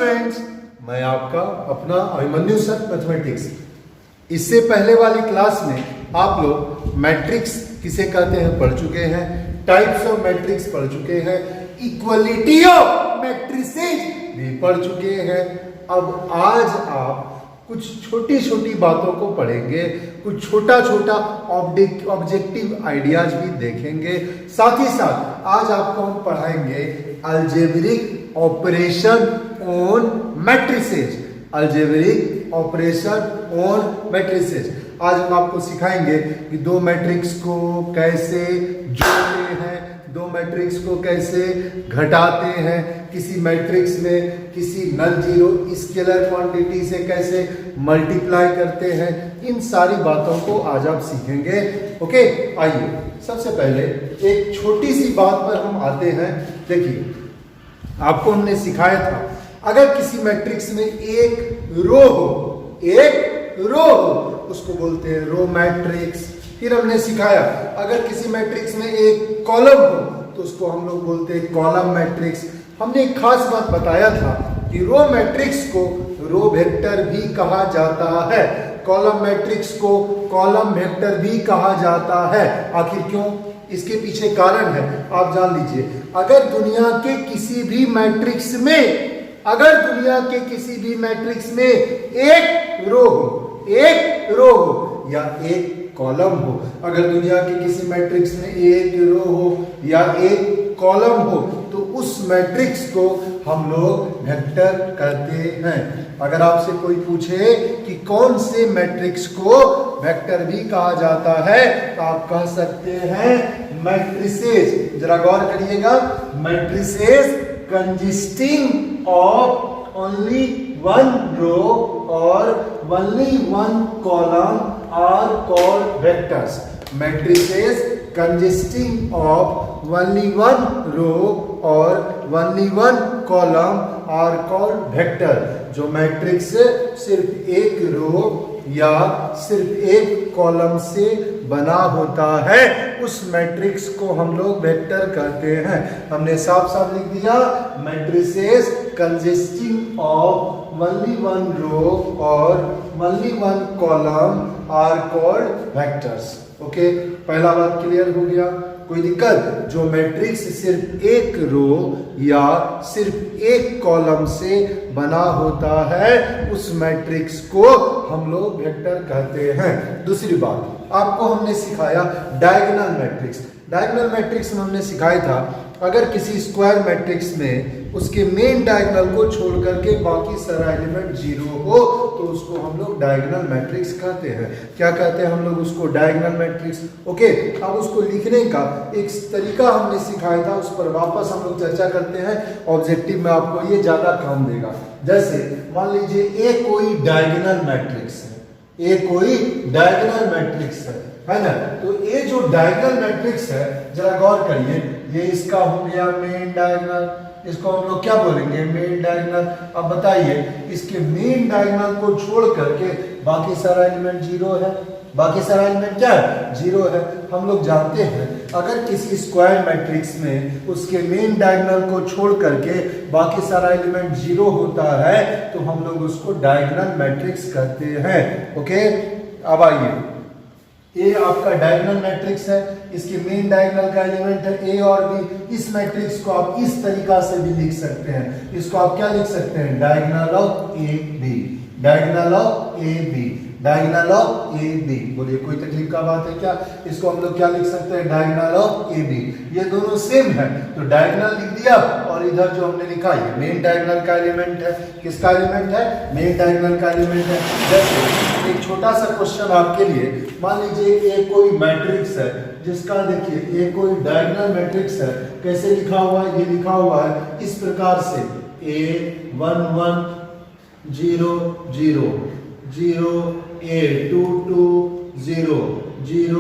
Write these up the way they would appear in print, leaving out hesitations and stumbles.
Students, मैं आपका अपना अभिमन्यु सर मैथमेटिक्स। इससे पहले वाली क्लास में आप लोग मैट्रिक्स किसे कहते हैं पढ़ चुके हैं, टाइप्स ऑफ मैट्रिक्स पढ़ चुके हैं, इक्वलिटी ऑफ मैट्रिसेस भी पढ़ चुके हैं। अब आज आप कुछ छोटी छोटी बातों को पढ़ेंगे, कुछ छोटा छोटा ऑब्जेक्टिव आइडियाज भी देखेंगे। साथ ही साथ आज आपको हम पढ़ाएंगे algebraic operation on matrices. Algebraic operation on matrices आज हम आपको सिखाएंगे कि दो मैट्रिक्स को कैसे जोड़ते हैं, दो मैट्रिक्स को कैसे घटाते हैं, किसी मैट्रिक्स में किसी नल जीरो स्केलर क्वांटिटी से कैसे मल्टीप्लाई करते हैं। इन सारी बातों को आज आप सीखेंगे। ओके, आइए सबसे पहले एक छोटी सी बात पर हम आते हैं। देखिए, आपको हमने सिखाया था अगर किसी मैट्रिक्स में एक रो हो उसको बोलते हैं रो मैट्रिक्स। फिर हमने सिखाया अगर किसी मैट्रिक्स में एक कॉलम हो तो उसको हम लोग बोलते हैं कॉलम मैट्रिक्स। हमने एक खास बात बताया था कि रो मैट्रिक्स को रो वेक्टर भी कहा जाता है, कॉलम मैट्रिक्स को कॉलम वेक्टर भी कहा जाता है। आखिर क्यों? इसके पीछे कारण है, आप जान लीजिए। अगर दुनिया के किसी भी मैट्रिक्स में एक रो हो या एक कॉलम हो, अगर दुनिया के किसी मैट्रिक्स में एक रो हो या एक कॉलम हो तो उस मैट्रिक्स को हम लोग वेक्टर कहते हैं। अगर आपसे कोई पूछे कि कौन से मैट्रिक्स को वेक्टर भी कहा जाता है तो आप कह सकते हैं मैट्रिसेस। जरा गौर करिएगा, matrices consisting of only one row or only one column are called vectors. Matrices consisting of only one row or only one column are called vector. जो मैट्रिक्स सिर्फ एक रो या सिर्फ एक कॉलम से बना होता है उस मैट्रिक्स को हम लोग वेक्टर कहते हैं। हमने साफ साफ लिख दिया, matrices consisting of only one row or only one column are called vectors. Okay, पहला बात क्लियर हो गया, कोई दिक्कत? जो मैट्रिक्स सिर्फ एक रो या सिर्फ एक कॉलम से बना होता है उस मैट्रिक्स को हम लोग वेक्टर कहते हैं। दूसरी बात, आपको हमने सिखाया डायगोनल मैट्रिक्स। डायगोनल मैट्रिक्स में हमने सिखाया था अगर किसी स्क्वायर मैट्रिक्स में उसके मेन डायगोनल को छोड़ करके बाकी सारा एलिमेंट जीरो हो तो उसको हम लोग डायगोनल मैट्रिक्स कहते हैं। क्या कहते हैं हम लोग उसको? Diagonal matrix. ओके, अब उसको लिखने का एक तरीका हमने सिखाया था, उस पर वापस हम लोग चर्चा करते हैं। ऑब्जेक्टिव में आपको ये ज्यादा काम देगा। जैसे मान लीजिए ए कोई डायगोनल मैट्रिक्स है ना, तो ये जो डायगोनल मैट्रिक्स है, जरा गौर करिए, ये इसका हो गया मेन डायगोनल, इसको हम लोग क्या बोलेंगे? Main diagonal. अब बताइए, इसके मेन डायगोनल को छोड़ करके बाकी सारा एलिमेंट जीरो है। बाकी सारा एलिमेंट क्या है? जीरो है। हम लोग जानते हैं अगर किसी स्क्वायर मैट्रिक्स में उसके मेन डायगोनल को छोड़ करके बाकी सारा एलिमेंट जीरो होता है तो हम लोग उसको डायगोनल मैट्रिक्स कहते हैं। ओके, अब आइए, ए आपका डायगोनल मैट्रिक्स है, इसके मेन डायगोनल का एलिमेंट है ए और बी। इस मैट्रिक्स को आप इस तरीका से भी लिख सकते हैं, इसको आप क्या लिख सकते हैं? Diagonal of A B, diagonal of A B, diagonal of A B. बोलिए, कोई तकलीफ का बात है क्या? इसको हम लोग क्या लिख सकते हैं? Diagonal of A B. ये दोनों सेम है तो डायगोनल लिख दिया और इधर जो हमने लिखा ये मेन डायगोनल का एलिमेंट है। किसका एलिमेंट है? मेन डायगोनल का एलिमेंट है। जैसे एक छोटा सा क्वेश्चन आपके लिए, मान लीजिए ए कोई मैट्रिक्स है जिसका, देखिए ए कोई डायगोनल मैट्रिक्स है। कैसे लिखा हुआ है? ये लिखा हुआ है इस प्रकार से, A 1 1 0 0 0 A 2 2 0 0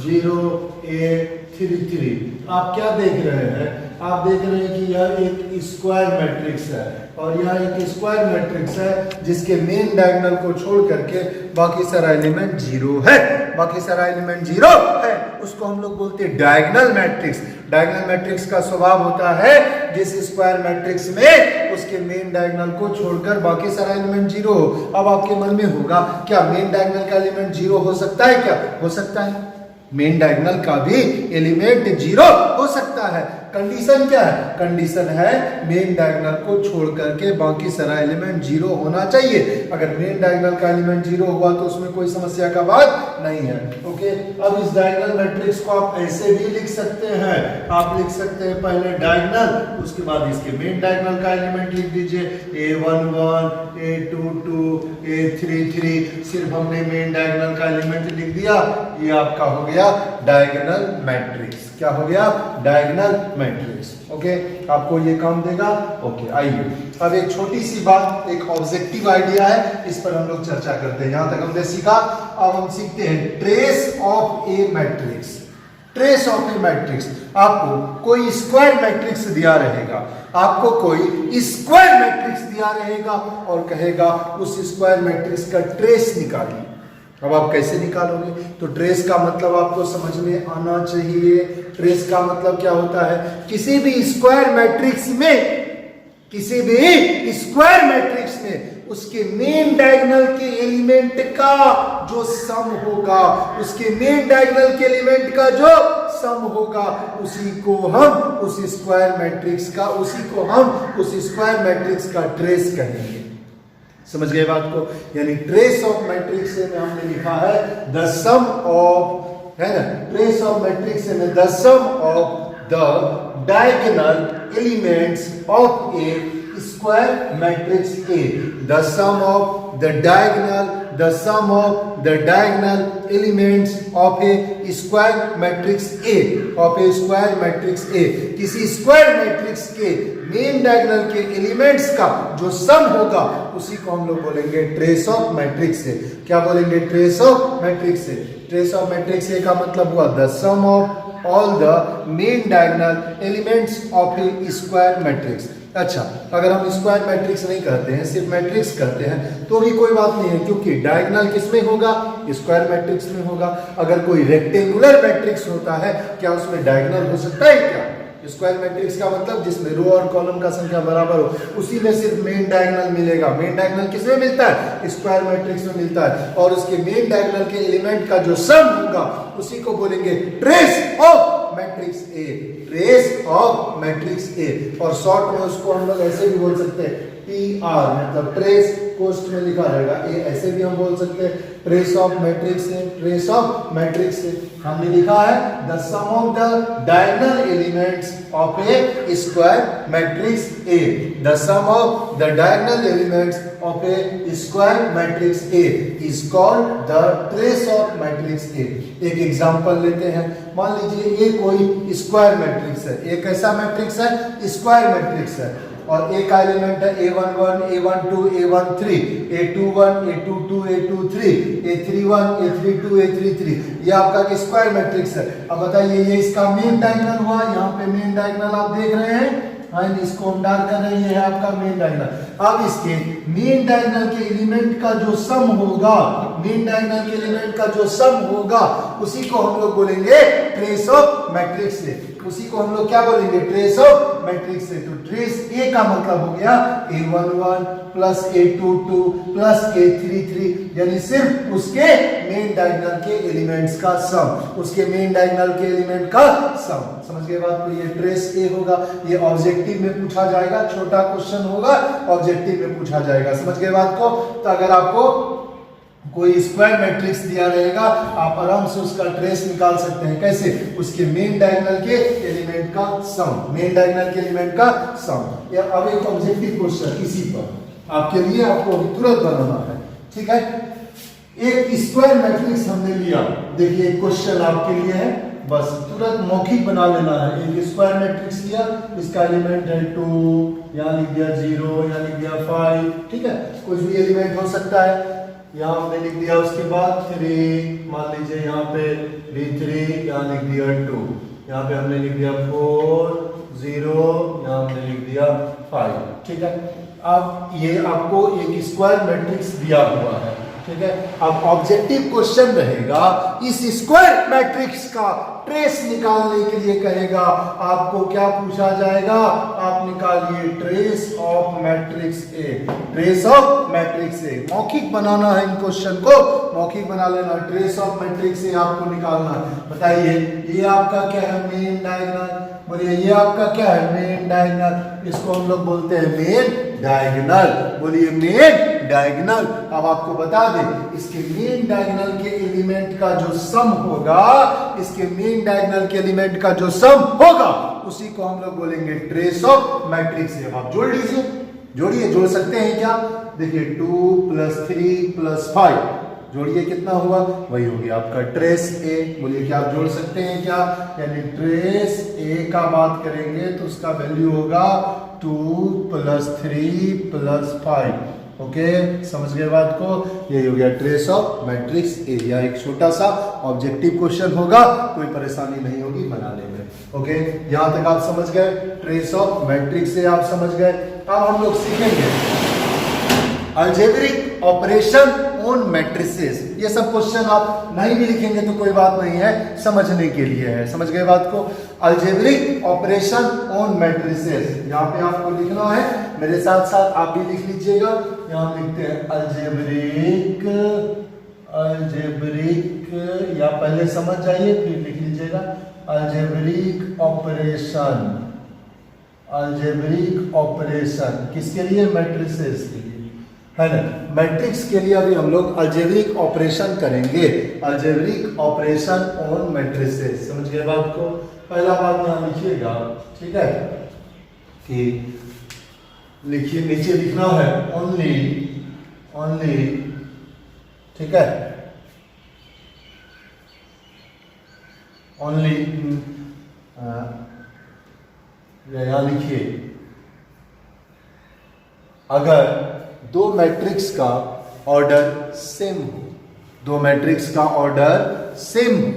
0 A 3 3। आप क्या देख रहे हैं? आप देख रहे हैं कि यह एक स्क्वायर मैट्रिक्स है और यह एक स्क्वायर मैट्रिक्स है जिसके मेन डायगोनल को छोड़ करके बाकी सारा एलिमेंट जीरो है। बाकी सारा एलिमेंट जीरो है, उसको हम लोग बोलते हैं डायगोनल मैट्रिक्स। डायगोनल मैट्रिक्स का स्वभाव होता है जिस स्क्वायर मैट्रिक्स में उसके मेन डायगोनल को छोड़कर बाकी सारा एलिमेंट जीरो हो। अब आपके मन में होगा क्या मेन डायगोनल का एलिमेंट जीरो हो सकता है? क्या हो सकता है? मेन डायगोनल का भी एलिमेंट जीरो हो सकता है। कंडीशन क्या है? कंडीशन है मेन डायगोनल को छोड़ करके बाकी सारा एलिमेंट जीरो होना चाहिए। अगर मेन डायगोनल का एलिमेंट जीरो हुआ तो उसमें कोई समस्या का बात नहीं है। ओके, अब इस डायगोनल मैट्रिक्स को आप ऐसे भी लिख सकते हैं। आप लिख सकते हैं पहले डायगोनल, उसके बाद इसके मेन डायगोनल का एलिमेंट लिख दीजिए a11 a22 a33। सिर्फ हमने मेन डायगोनल का एलिमेंट लिख दिया, ये आपका हो गया डायगोनल मैट्रिक्स। क्या हो गया? Diagonal matrix. ओके, आपको ये काम देगा। ओके, आइए अब एक छोटी सी बात, एक ऑब्जेक्टिव आइडिया है, इस पर हम लोग चर्चा करते हैं। यहां तक हमने सीखा, अब हम सीखते हैं trace of A matrix. Trace of A matrix, आपको कोई स्क्वायर मैट्रिक्स दिया रहेगा, आपको कोई स्क्वायर मैट्रिक्स दिया रहेगा और कहेगा उस स्क्वायर मैट्रिक्स का ट्रेस निकालिए। अब आप कैसे निकालोगे? तो ट्रेस का मतलब आपको समझ में आना चाहिए। ट्रेस का मतलब क्या होता है? किसी भी स्क्वायर मैट्रिक्स में, किसी भी स्क्वायर मैट्रिक्स में उसके मेन डायगोनल के एलिमेंट का जो सम होगा, उसके मेन डायगोनल के एलिमेंट का जो सम होगा, उसी को हम उस स्क्वायर मैट्रिक्स का, उसी को हम उस स्क्वायर मैट्रिक्स का ट्रेस कहेंगे। समझ गए बात को? यानी ट्रेस ऑफ मैट्रिक्स में हमने लिखा है द सम ऑफ, है ना, ट्रेस ऑफ मैट्रिक्स में the sum of the diagonal elements of a square matrix A. The sum of the diagonal, the sum of the diagonal elements of a square matrix A, of a square matrix A. किसी square matrix के main diagonal के elements का जो सम होगा उसी को हम लोग बोलेंगे ट्रेस ऑफ मैट्रिक्स से। क्या बोलेंगे? ट्रेस ऑफ मैट्रिक्स से। ट्रेस ऑफ मैट्रिक्स ए का मतलब हुआ the sum of all the main diagonal elements of a square matrix. अच्छा, अगर हम स्क्वायर मैट्रिक्स नहीं कहते हैं, सिर्फ मैट्रिक्स करते हैं, तो भी कोई बात नहीं है, क्योंकि डायगोनल किसमें होगा? स्क्वायर मैट्रिक्स में होगा। अगर कोई रेक्टेंगुलर मैट्रिक्स होता है, क्या उसमें डायगोनल हो सकता है? क्या स्क्वायर मैट्रिक्स का मतलब जिसमें रो और कॉलम का संख्या बराबर हो, उसी में सिर्फ मेन डायगोनल मिलेगा। मेन डायगोनल किसमें मिलता है? स्क्वायर मैट्रिक्स में मिलता है। और उसके मेन डायगोनल के एलिमेंट का जो सम होगा उसी को बोलेंगे trace of matrix A. Trace of matrix ए, और शॉर्ट में उसको हम लोग ऐसे भी बोल सकते हैं PR, मतलब ट्रेस, पोस्ट में लिखा रहेगा ए, ऐसे भी हम बोल सकते हैं ट्रेस ऑफ मैट्रिक्स है। ट्रेस ऑफ मैट्रिक्स है हमने लिखा है the sum of the diagonal elements of a square matrix A. The sum of the diagonal elements of a square matrix A is called the trace of matrix A. एक example लेते हैं। मान लीजिए ये कोई स्क्वायर मैट्रिक्स है। एक ऐसा मैट्रिक्स है, स्क्वायर मैट्रिक्स है, और एक का एलिमेंट है a11 a12 a13 a21 a22 a23 a31 a32 a33। ये आपका स्क्वायर मैट्रिक्स है। अब बताइए ये इसका मेन डायगोनल हुआ, यहाँ पे मेन डायगोनल आप देख रहे हैं, हाँ, इसको हम डार्क कर रहे हैं, ये है आपका मेन डायगोनल। अब इसके मेन डायगोनल के एलिमेंट का जो सम होगा, मेन डायगोनल के एलिमेंट का जो सम होगा उसी को हम लोग बोलेंगे ट्रेस ऑफ मैट्रिक्स से। उसी को हम लोग क्या बोलेंगे? ट्रेस ऑफ मैट्रिक्स से। तो ट्रेस ए का मतलब हो गया a11 plus a22 plus a33, यानी सिर्फ उसके मेन डायगोनल के एलिमेंट्स का सम, उसके मेन डायगोनल के एलिमेंट का सम। समझ गए बात को? ये ट्रेस ए होगा। ये ऑब्जेक्टिव में पूछा जाएगा, छोटा क्वेश्चन होगा, ऑब्जेक्टिव में पूछा जाएगा। समझ गए बात को? तो अगर आपको कोई स्क्वायर मैट्रिक्स दिया रहेगा, आप आराम से उसका ट्रेस निकाल सकते हैं। कैसे? उसके मेन डायगोनल के एलिमेंट का सम, मेन डायगोनल के एलिमेंट का सम। या अब एक ऑब्जेक्टिव क्वेश्चन इसी पर आपके लिए, आपको तुरंत बनाना है, ठीक है? एक स्क्वायर मैट्रिक्स हमने लिया, देखिए क्वेश्चन आपके लिए है, बस तुरंत मौखिक बना लेना है। एक स्क्वायर मैट्रिक्स लिया, इसका एलिमेंट है 2, यहाँ लिख दिया 0, यहाँ लिख दिया 5, ठीक है? कुछ भी एलिमेंट हो सकता है। यहाँ हमने लिख दिया, उसके बाद 3, मान लीजिए यहाँ पे भी 3, यहाँ लिख दिया 2, यहाँ पे हमने लिख दिया 4, 0, यहाँ हमने लिख दिया 5, ठीक है? अब ये आपको एक स्क्वायर मैट्रिक्स दिया हुआ है, ठीक है। अब ऑब्जेक्टिव क्वेश्चन रहेगा, इस स्क्वायर मैट्रिक्स का ट्रेस निकालने के लिए कहेगा, आपको क्या पूछा जाएगा, आप निकालिए trace of matrix A, trace of matrix ए। मौखिक बनाना है इन क्वेश्चन को, मौखिक बना लेना। ट्रेस ऑफ मैट्रिक्स ए आपको निकालना है। बताइए ये आपका क्या है, मेन डायगोनल। बोलिए ये आपका क्या है, मेन डायगोनल। इसको हम लोग बोलते हैं मेन डायगोनल। बोलिए मेन डायगोनल। अब आपको बता दें, इसके मेन डायगोनल के एलिमेंट का जो सम होगा, इसके मेन डायगोनल के एलिमेंट का जो सम होगा, उसी को हम लोग बोलेंगे ट्रेस ऑफ मैट्रिक्स ए। आप जोड़ लीजिए, जोड़िए, जोड़ सकते हैं क्या, देखिए 2 + 3 + 5, जोड़िए कितना हुआ, वही हो गया आपका ट्रेस ए। बोलिए क्या आप जोड़ सकते हैं क्या, यानी ट्रेस ए का बात करेंगे तो उसका वैल्यू होगा 2 + 3 + 5। ओके, समझ गए बात को, यही हो गया ट्रेस ऑफ मैट्रिक्स ए। या एक छोटा सा ऑब्जेक्टिव क्वेश्चन होगा, कोई परेशानी नहीं होगी बनाने में। ओके, यहां तक आप समझ गए, ट्रेस ऑफ मैट्रिक्स से आप समझ गए। अब हम लोग सीखेंगे अलजेब्रिक ऑपरेशन ऑन मैट्रिसेस। ये सब क्वेश्चन आप नहीं भी लिखेंगे तो कोई बात नहीं है, समझने के लिए है। समझ गए बात को, अलजेब्रिक ऑपरेशन ऑन मैट्रिसेस। यहाँ पे आपको लिखना है, मेरे साथ साथ आप भी लिख लीजिएगा। यहाँ लिखते हैं अलजेब्रिक, अलजेब्रिक, या पहले समझ जाइए फिर लिख लीजिएगा अलजेब्रिक ऑपरेशन। अलजेब्रिक ऑपरेशन किसके लिए, मैट्रिसेस के लिए, है ना। मैट्रिक्स के लिए अभी हम लोग अलजेब्रिक ऑपरेशन करेंगे, अलजेब्रिक ऑपरेशन ऑन मैट्रिसेस। समझ गए बात को। पहला बात यहाँ लिखिएगा, ठीक है, कि लिखिए, नीचे लिखना है ओनली, ओनली, ठीक है, ओनली, यहाँ लिखिए अगर दो मैट्रिक्स का ऑर्डर सेम हो, दो मैट्रिक्स का ऑर्डर सेम हो।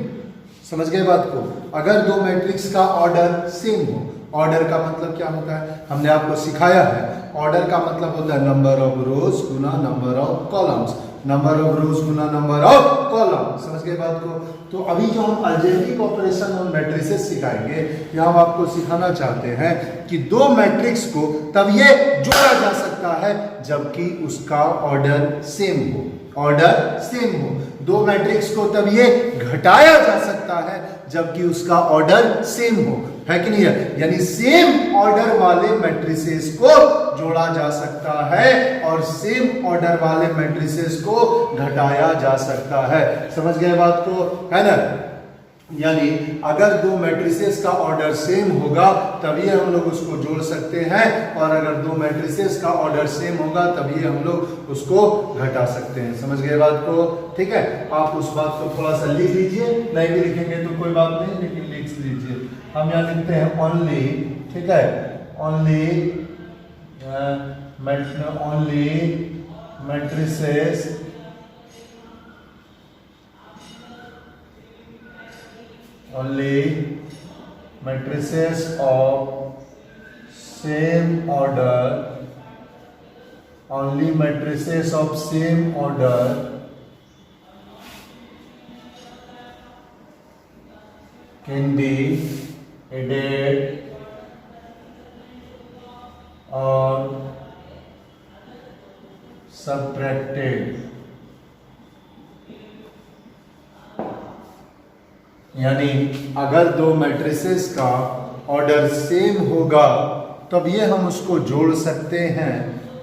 समझ गए बात को, अगर दो मैट्रिक्स का ऑर्डर सेम हो। ऑर्डर का मतलब क्या होता है, हमने आपको सिखाया है, ऑर्डर का मतलब होता है number of rose Guna number of columns, number of rose Guna number of column. समझ गए बात को। तो अभी जो हम अलजेब्रिक ऑपरेशन ऑन मैट्रिसेस सिखाएंगे, यहाँ हम आपको सिखाना चाहते हैं कि दो मैट्रिक्स को तब ये जोड़ा जा सकता है जबकि उसका ऑर्डर सेम हो, ऑर्डर सेम हो। दो मैट्रिक्स को तब ये घटाया जा सकता है जबकि उसका ऑर्डर सेम हो, है कि नहीं है। यानी सेम ऑर्डर वाले मैट्रिसेस को जोड़ा जा सकता है और सेम ऑर्डर वाले मैट्रिसेस को घटाया जा सकता है। समझ गए बात को, है ना। यानी अगर दो मैट्रिसेस का ऑर्डर सेम होगा तभी हम लोग उसको जोड़ सकते हैं, और अगर दो मैट्रिसेस का ऑर्डर सेम होगा तभी हम लोग उसको घटा सकते हैं। समझ गए बात को, ठीक है। आप उस बात को थोड़ा सा लिख लीजिए, नहीं भी लिखेंगे तो कोई बात नहीं, लेकिन लिख लीजिए। हम यहाँ लिखते हैं ओनली, ठीक है, only, only matrices only matrices of same order, only matrices of same order can be added or subtracted। यानी अगर दो मैट्रिसेस का ऑर्डर सेम होगा तब ये हम उसको जोड़ सकते हैं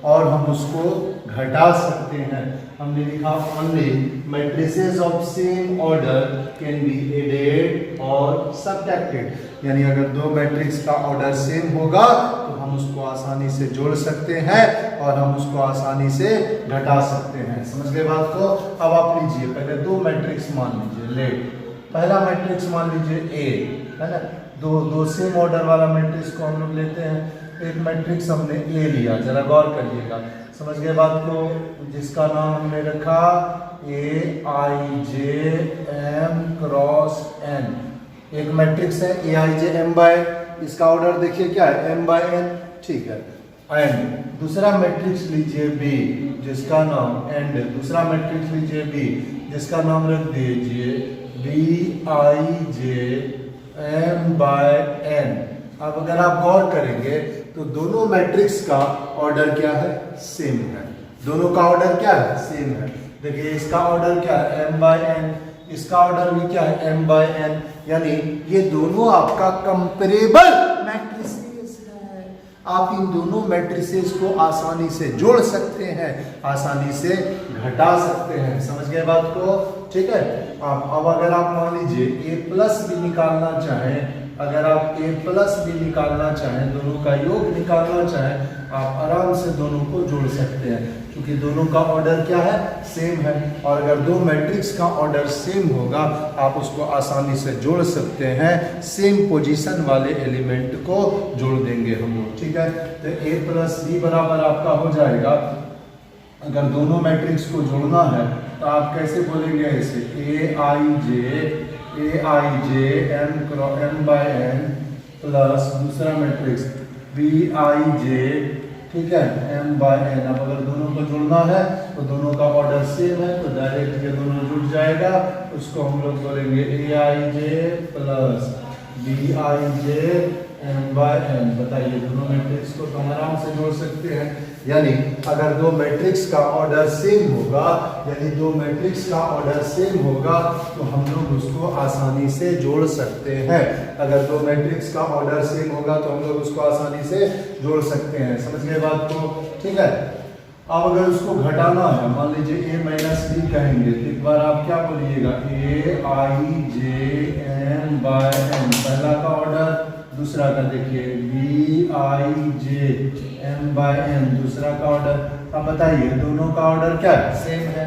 और हम उसको घटा सकते हैं। हमने लिखा only matrices of same order can be added और सबट्रैक्टेड। यानी अगर दो मैट्रिक्स का ऑर्डर सेम होगा तो हम उसको आसानी से जोड़ सकते हैं और हम उसको आसानी से घटा सकते हैं। समझ गए बात को। अब आप लीजिए, पहले दो मैट्रिक्स मान लीजिए, ले पहला मैट्रिक्स मान लीजिए ए, है ना। दो सेम ऑर्डर वाला मैट्रिक्स को हम लोग लेते हैं। एक मैट्रिक्स हमने ए लिया, जरा गौर करिएगा, समझ गए बात को, जिसका नाम हमने रखा ए आई जे एम क्रॉस एन। एक मैट्रिक्स है ए आई जे एम बाय, इसका ऑर्डर देखिए क्या है, एम बाय एन, ठीक है। एंड दूसरा मैट्रिक्स लीजिए बी जिसका नाम एंड, दूसरा मैट्रिक्स लीजिए बी जिसका नाम रख दीजिए Bij(m)(n). अब अगर आप गौर करेंगे तो दोनों मैट्रिक्स का ऑर्डर क्या है, सेम है। दोनों का ऑर्डर क्या है, सेम है। देखिए इसका ऑर्डर क्या है, m/n, इसका ऑर्डर भी क्या है, m/n, यानी ये दोनों आपका कंपेरेबल मैट्रिसेस है। आप इन दोनों मैट्रिसेस को आसानी से जोड़ सकते हैं, आसानी से घटा सकते हैं। समझ गए बात को, ठीक है। अब अगर आप मान लीजिए a प्लस भी निकालना चाहें, अगर आप a प्लस भी निकालना चाहें, दोनों का योग निकालना चाहें, आप आराम से दोनों को जोड़ सकते हैं, क्योंकि दोनों का ऑर्डर क्या है, सेम है। और अगर दो मैट्रिक्स का ऑर्डर सेम होगा आप उसको आसानी से जोड़ सकते हैं, सेम पोजीशन वाले एलिमेंट को जोड़ देंगे हम लोग, ठीक है। तो a प्लस b बराबर आपका हो जाएगा, अगर दोनों मैट्रिक्स को जोड़ना है तो आप कैसे बोलेंगे इसे, m/n प्लस दूसरा मैट्रिक्स Bij, ठीक है, m/n। अब अगर दोनों को जोड़ना है तो दोनों का ऑर्डर सेम है तो डायरेक्ट ये दोनों जुड़ जाएगा, उसको हम लोग बोलेंगे Aij प्लस Bij m/n। बताइए दोनों मैट्रिक्स को तो हम आराम से जोड़ सकते हैं। यानी अगर दो मैट्रिक्स का ऑर्डर सेम होगा, यानी दो मैट्रिक्स का ऑर्डर सेम होगा तो हम लोग उसको आसानी से जोड़ सकते हैं। अगर दो मैट्रिक्स का ऑर्डर सेम होगा तो हम लोग उसको आसानी से जोड़ सकते हैं। समझ गए बात को, ठीक है। अब अगर उसको घटाना है, मान लीजिए a माइनस b कहेंगे तो एक बार आप क्या बोलिएगा, Aij m/n, पहला का ऑर्डर, दूसरा का देखिए Bij m/n, दूसरा का ऑर्डर। अब बताइए दोनों का ऑर्डर क्या है, सेम है।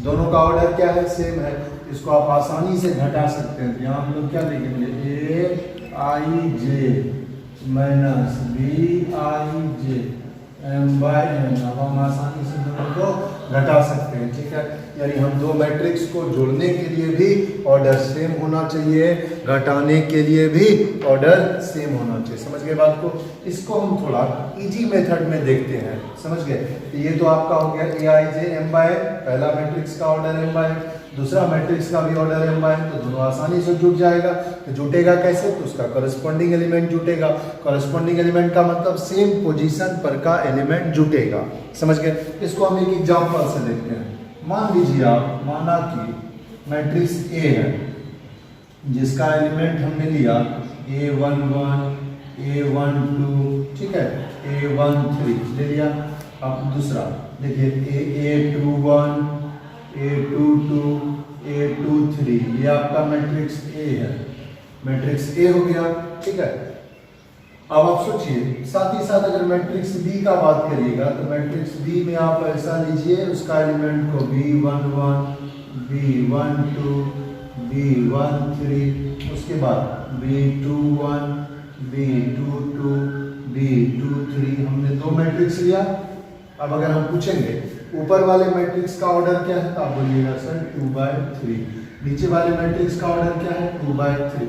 दोनों का ऑर्डर क्या है, सेम है। इसको आप आसानी से घटा सकते हैं। यहाँ हम लोग क्या लिखेंगे, Aij माइनस Bij m/n। अब हम आसानी से दोनों को घटा सकते हैं, ठीक है। यानी हम दो मैट्रिक्स को जोड़ने के लिए भी ऑर्डर सेम होना चाहिए, घटाने के लिए भी ऑर्डर सेम होना चाहिए। समझ गए बात को। इसको हम थोड़ा इजी मेथड में देखते हैं, समझ गए। ये तो आपका हो गया Aij m/n, पहला मैट्रिक्स का ऑर्डर m/n, दूसरा मैट्रिक्स का भी ऑर्डर m/n, तो दोनों आसानी से जुड़ जाएगा। तो जुटेगा कैसे, तो उसका करस्पॉन्डिंग एलिमेंट जुटेगा। करस्पॉन्डिंग एलिमेंट का मतलब सेम पोजीशन पर का एलिमेंट जुटेगा। समझ गए। इसको हम एक एग्जांपल से देखते हैं। मान लीजिए आप, माना कि मैट्रिक्स A है जिसका एलिमेंट हमने लिया A11, A12, ठीक है, A13 ले लिया। अब दूसरा देखिए A21, A22, A23, ये आपका मैट्रिक्स A है, मैट्रिक्स A हो गया, ठीक है। अब आप सोचिए, साथ ही साथ अगर मैट्रिक्स B का बात करिएगा तो मैट्रिक्स B में आप ऐसा लीजिए, उसका एलिमेंट को B11, B12, B13, उसके बाद B21, B22, B23, हमने दो मैट्रिक्स लिया। अब अगर हम पूछेंगे ऊपर वाले मैट्रिक्स का ऑर्डर क्या है तो आप बोलिएगा सर 2/3, नीचे वाले मैट्रिक्स का ऑर्डर क्या है 2/3।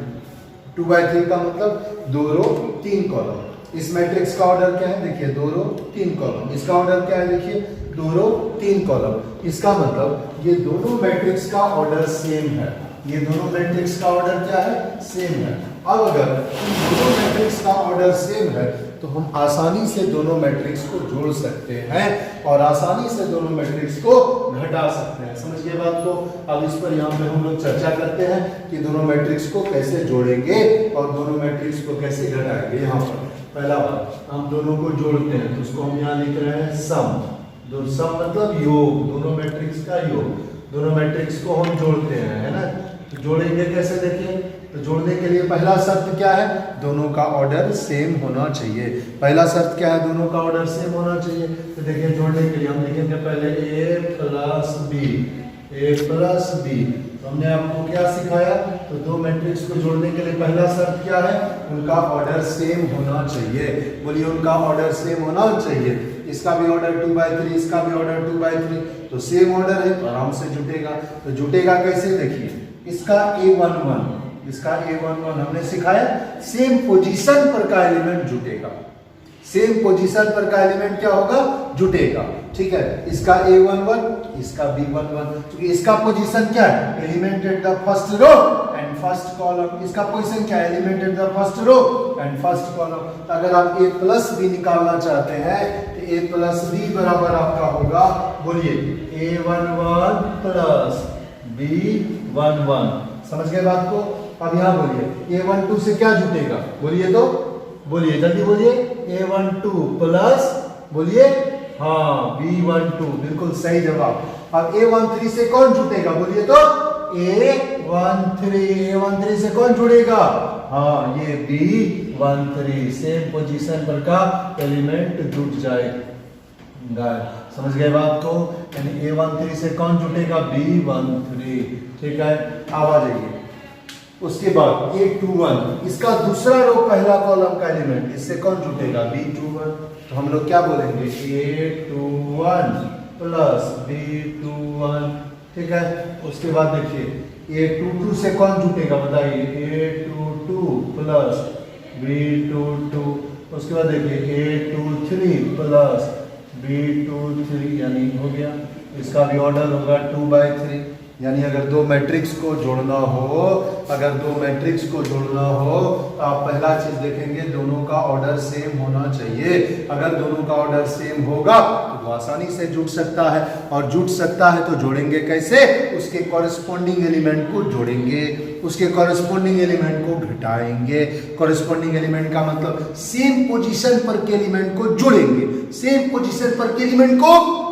2/3 का मतलब 2 रो 3 कॉलम। इस मैट्रिक्स का ऑर्डर क्या है, देखिए 2 रो 3 कॉलम। इसका ऑर्डर क्या है, देखिए 2 रो 3 कॉलम। इसका मतलब ये दोनों मैट्रिक्स का ऑर्डर सेम है। ये दोनों मैट्रिक्स का ऑर्डर क्या है, सेम है। अब अगर दोनों मैट्रिक्स का ऑर्डर सेम है तो हम आसानी से दोनों मैट्रिक्स को जोड़ सकते हैं और आसानी से दोनों मैट्रिक्स को घटा सकते हैं। समझ गए बात को। अब इस पर यहाँ पे हम लोग चर्चा करते हैं कि दोनों मैट्रिक्स को कैसे जोड़ेंगे और दोनों मैट्रिक्स को कैसे घटाएंगे। यहाँ पर पहला बात, हम दोनों को जोड़ते हैं तो उसको हम यहाँ लिख रहे हैं सम। सम मतलब योग, दोनों मैट्रिक्स का योग। दोनों मैट्रिक्स को हम जोड़ते हैं, है ना। तो जोड़ेंगे कैसे, देखिए। तो जोड़ने के लिए पहला शर्त क्या है, दोनों का ऑर्डर सेम होना चाहिए। पहला शर्त क्या है, दोनों का ऑर्डर सेम होना चाहिए। तो देखिए जोड़ने के लिए हम लिखेंगे पहले a प्लस बी। तो हमने आपको क्या सिखाया, तो दो मैट्रिक्स को जोड़ने के लिए पहला शर्त क्या है, उनका ऑर्डर सेम होना चाहिए। बोलिए उनका ऑर्डर सेम होना चाहिए। इसका भी ऑर्डर 2/3, इसका भी ऑर्डर 2/3, तो सेम ऑर्डर है तो आराम से जुटेगा। तो जुटेगा कैसे, देखिए इसका A11 हमने सिखाया, सेम पोजीशन पर का एलिमेंट जुटेगा। सेम पोजीशन पर का एलिमेंट क्या होगा, जुटेगा। ठीक है, इसका A11, इसका B11, क्योंकि इसका पोजीशन क्या है, element at the first row and first column. इसका पोजीशन क्या है, element at the first row and first column. अगर आप A प्लस बी निकालना चाहते हैं तो A प्लस बी बराबर आपका होगा, बोलिए A11 प्लस B11। समझ गए बात को? अब यहाँ बोलिए A12 से क्या जुटेगा, बोलिए तो, बोलिए जल्दी बोलिए। A12 प्लस, बोलिए हाँ B12, बिल्कुल सही जवाब। अब A13 से कौन जुटेगा, बोलिए तो A13 से कौन जुड़ेगा, हाँ ये B13, सेम पोजीशन पर का एलिमेंट जुट जाएगा। समझ गए बात को? यानी A13 से कौन जुटेगा, B13। ठीक है, अब आ जाइए उसके बाद A21, इसका दूसरा रो पहला कॉलम का एलिमेंट, इससे कौन जुटेगा, B21। तो हम लोग क्या बोलेंगे, A21 प्लस B21। ठीक है, उसके बाद देखिए A22 से कौन जुटेगा, बताइए, A22 प्लस B22। उसके बाद देखिए A23 प्लस B23, यानी हो गया, इसका भी ऑर्डर होगा 2/3। यानी अगर दो मैट्रिक्स को जोड़ना हो, अगर दो मैट्रिक्स को जोड़ना हो तो आप पहला चीज देखेंगे, दोनों का ऑर्डर सेम होना चाहिए। अगर दोनों का ऑर्डर सेम होगा तो वो आसानी से जुड़ सकता है, और जुड़ सकता है तो जोड़ेंगे कैसे, उसके कॉरेस्पॉन्डिंग एलिमेंट को जोड़ेंगे, उसके कॉरेस्पॉन्डिंग एलिमेंट को घटाएंगे। कॉरेस्पॉन्डिंग एलिमेंट का मतलब सेम पोजीशन पर के एलिमेंट को जोड़ेंगे, सेम पोजीशन पर के एलिमेंट को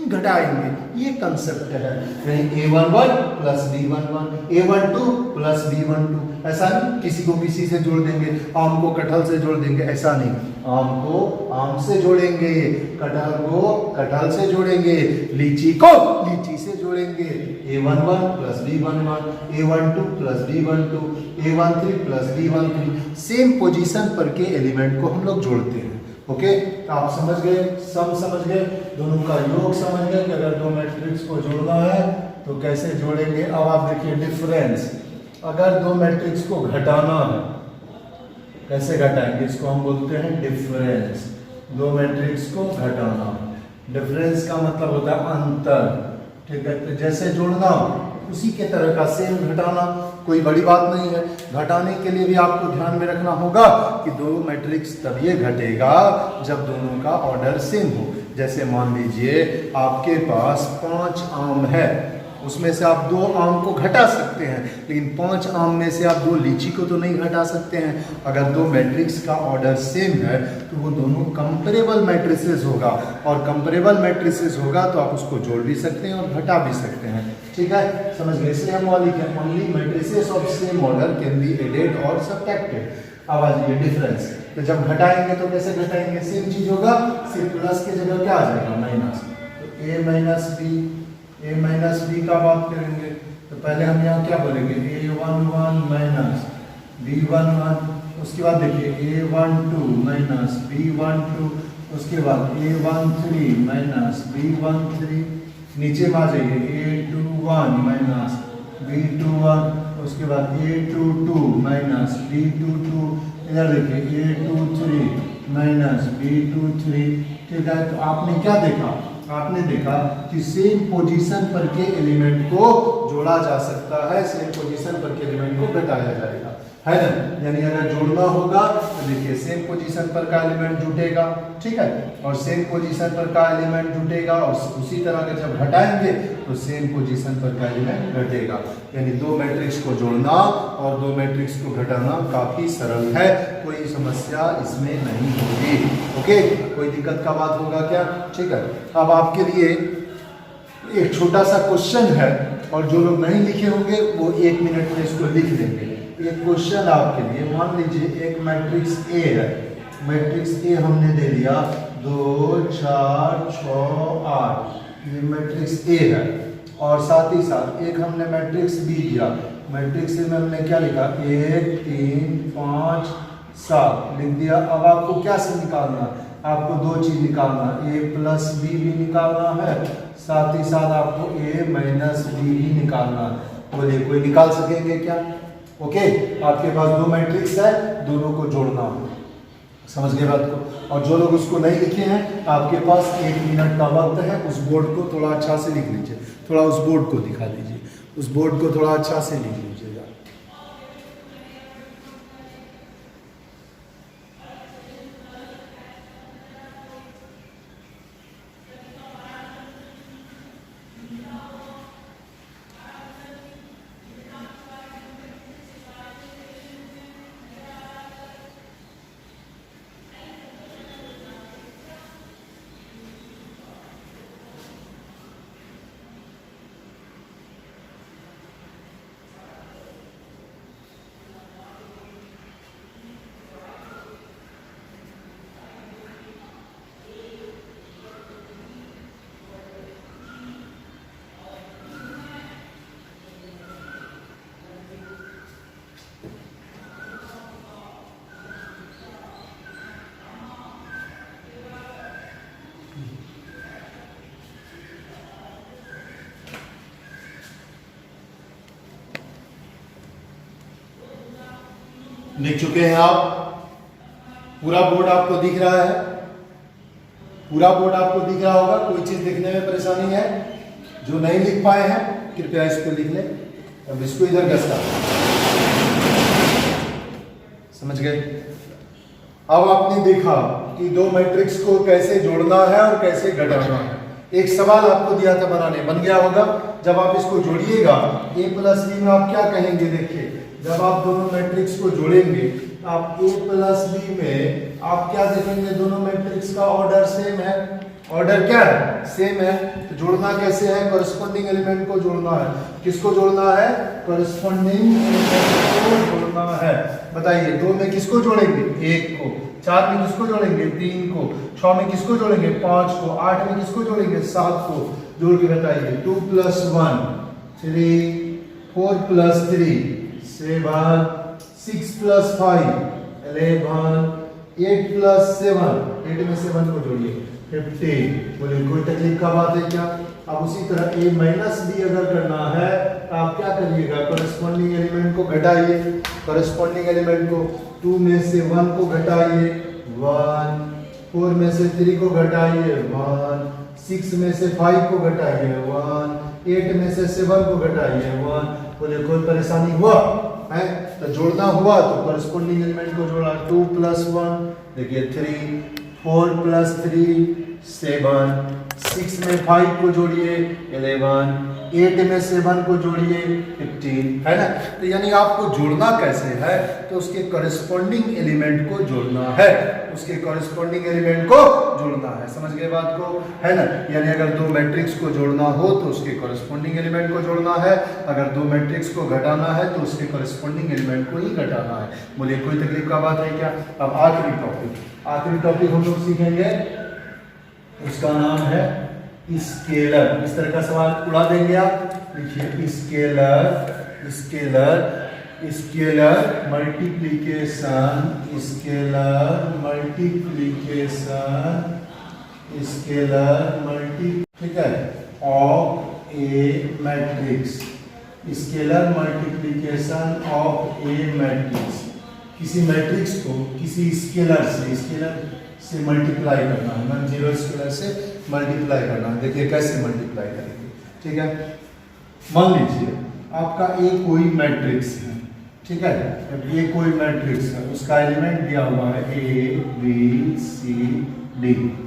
घटाएंगे, ये कंसेप्ट है। A11 plus B11, A12 plus B12। ऐसा नहीं किसी को किसी से जोड़ देंगे, आम को कटहल से जोड़ देंगे, ऐसा नहीं। आम को आम से जोड़ेंगे, कटहल को कटहल से जोड़ेंगे, लीची को लीची से जोड़ेंगे। A11 plus B11, A12 plus B12, A13 plus B13, same position पर के एलिमेंट को हम लोग जोड़ते हैं। ओके, तो आप समझ गए, सम समझ गए, दोनों का योग समझ गए कि अगर दो मैट्रिक्स को जोड़ना है तो कैसे जोड़ेंगे। अब आप देखिए डिफरेंस, अगर दो मैट्रिक्स को घटाना है कैसे घटाएंगे, इसको हम बोलते हैं डिफरेंस। दो मैट्रिक्स को घटाना, डिफरेंस का मतलब होता है अंतर। ठीक है, तो जैसे जोड़ना उसी के तरह का सेम घटाना, कोई बड़ी बात नहीं है। घटाने के लिए भी आपको ध्यान में रखना होगा कि दो मैट्रिक्स तब ये घटेगा जब दोनों का ऑर्डर सेम हो। जैसे मान लीजिए आपके पास 5 आम है, उसमें से आप 2 आम को घटा सकते हैं, लेकिन 5 आम में से आप 2 लीची को तो नहीं घटा सकते हैं। अगर दो मैट्रिक्स का ऑर्डर सेम है तो वो दोनों कंपेरेबल मैट्रिसेस होगा, और कंपेरेबल मैट्रिसेस होगा तो आप उसको जोड़ भी सकते हैं और घटा भी सकते हैं। ठीक है, समझ गए? इसलिए हम वाली क्या, only matrices of same order can be added और सब्ट्रैक्टेड। अब आ जाइए डिफरेंस, तो जब घटाएंगे तो कैसे घटाएंगे, सेम चीज होगा, सिर्फ प्लस की जगह क्या आ जाएगा, माइनस। तो A माइनस बी का बात करेंगे तो पहले हम यहाँ क्या बोलेंगे, A11 माइनस B11। उसके बाद देखिए A12 माइनस B12, उसके बाद A13 माइनस B13। नीचे में आ जाइए A21 माइनस B21, उसके बाद A22 माइनस B22। इधर देखिए A23 माइनस B23। ठीक है, तो आपने क्या देखा, आपने देखा कि सेम पोजीशन पर के एलिमेंट को जोड़ा जा सकता है, सेम पोजीशन पर के एलिमेंट को घटाया जाएगा, है ना। यानी अगर जोड़ना होगा तो देखिए सेम पोजीशन पर का एलिमेंट जुटेगा, ठीक है, और सेम पोजीशन पर का एलिमेंट जुटेगा, और उसी तरह का जब घटाएंगे तो सेम पोजीशन पर का एलिमेंट घटेगा। यानी दो मैट्रिक्स को जोड़ना और दो मैट्रिक्स को घटाना काफी सरल है, कोई समस्या इसमें नहीं होगी। ओके, कोई दिक्कत का बात होगा क्या? ठीक है, अब आपके लिए एक छोटा सा क्वेश्चन है, और जो लोग नहीं लिखे होंगे वो 1 मिनट में इसको लिख लेंगे। एक क्वेश्चन आपके लिए, मान लीजिए एक मैट्रिक्स ए है, मैट्रिक्स ए हमने दे दिया 2 4 6 8, ये मैट्रिक्स ए है, और साथ ही साथ एक हमने मैट्रिक्स बी दिया, मैट्रिक्स में हमने क्या लिखा 1 3 5 7 लिख दिया। अब आपको क्या से निकालना, आपको दो चीज निकालना, ए प्लस बी भी निकालना है, साथ ही साथ आपको ए माइनस बी भी निकालना। बोलिए कोई निकाल सकेंगे क्या? ओके, आपके पास दो मैट्रिक्स है, दोनों को जोड़ना हो, समझ गए बात को। और जो लोग उसको नहीं लिखे हैं, आपके पास 1 मिनट का वक्त है, उस बोर्ड को थोड़ा अच्छा से लिख लीजिए, थोड़ा उस बोर्ड को दिखा दीजिए, उस बोर्ड को थोड़ा अच्छा से लिख लीजिएगा। लिख चुके हैं आप? पूरा बोर्ड आपको दिख रहा है? पूरा बोर्ड आपको दिख रहा होगा? कोई चीज दिखने में परेशानी है? जो नहीं लिख पाए हैं कृपया इसको लिख लें। अब इसको इधर घसता, समझ गए? अब आपने देखा कि दो मैट्रिक्स को कैसे जोड़ना है और कैसे घटाना है। एक सवाल आपको दिया था बनाने, बन गया होगा। जब आप इसको जोड़िएगा a प्लस बी में आप क्या कहेंगे? देखिए, जब आप दोनों मैट्रिक्स को जोड़ेंगे आप a प्लस बी में आप क्या देखेंगे? दोनों मैट्रिक्स का ऑर्डर सेम है। ऑर्डर क्या है? सेम है। तो जोड़ना कैसे है? कॉरस्पॉन्डिंग एलिमेंट को जोड़ना है। किसको जोड़ना है? कॉरस्पॉन्डिंग एलिमेंट को जोड़ना है। बताइए, 2 में किसको जोड़ेंगे? 1 को। 4 में किसको जोड़ेंगे? 3 को। 6 में किसको जोड़ेंगे? 5 को। 8 में किसको जोड़ेंगे? 7 को। जोड़ के बताइए। 2 + 1 3, 4 + 3 7, 6 + 5 11, 8 + 7 8 में 7 को जोड़िए 15। बोलिए कोई तकलीफ का बात है क्या? अब उसी तरह a माइनस बी अगर करना है तो आप क्या करिएगा? कॉरस्पॉन्डिंग एलिमेंट को घटाइए। कॉरस्पॉन्डिंग एलिमेंट को 2 में से 1 को घटाइए 1, 4 में से 3 को घटाइए 1, 6 में से 5 को घटाइए 1, 8 में से 7 को घटाइए 1। बोले कोई परेशानी हुआ है? तो जोड़ना हुआ तो कॉरस्पॉन्डिंग एलिमेंट को जोड़ा। 2 + 1 देखिए 3, 4 + 3 7, 6 में 5 को जोड़िए 11, 8 में 7 को जोड़िए 15, है ना? तो यानी आपको जोड़ना कैसे है? तो उसके कॉरस्पॉन्डिंग एलिमेंट को जोड़ना है। उसके कॉरस्पॉन्डिंग एलिमेंट को जोड़ना है। समझ गए बात को? है ना? यानी अगर 2 मैट्रिक्स को जोड़ना हो तो उसके कॉरस्पॉन्डिंग एलिमेंट को जोड़ना है। अगर 2 मैट्रिक्स को घटाना है तो उसके कॉरस्पॉन्डिंग एलिमेंट को ही घटाना है। बोलिए कोई तकलीफ का बात है क्या? अब आखिरी टॉपिक हम लोग सीखेंगे, उसका नाम है स्केलर। इस तरह का सवाल उड़ा देंगे आप। देखिए, स्केलर मल्टीप्लिकेशन ठीक है of A matrix. Scalar multiplication of A matrix. किसी मैट्रिक्स को किसी स्केलर से मल्टीप्लाई करना है, नॉन जीरो स्केलर से मल्टीप्लाई करना है। देखिए कैसे मल्टीप्लाई करेंगे। ठीक है, मान लीजिए आपका ए कोई मैट्रिक्स है। ठीक है, अब ये कोई मैट्रिक्स है, उसका एलिमेंट दिया हुआ है A B C D।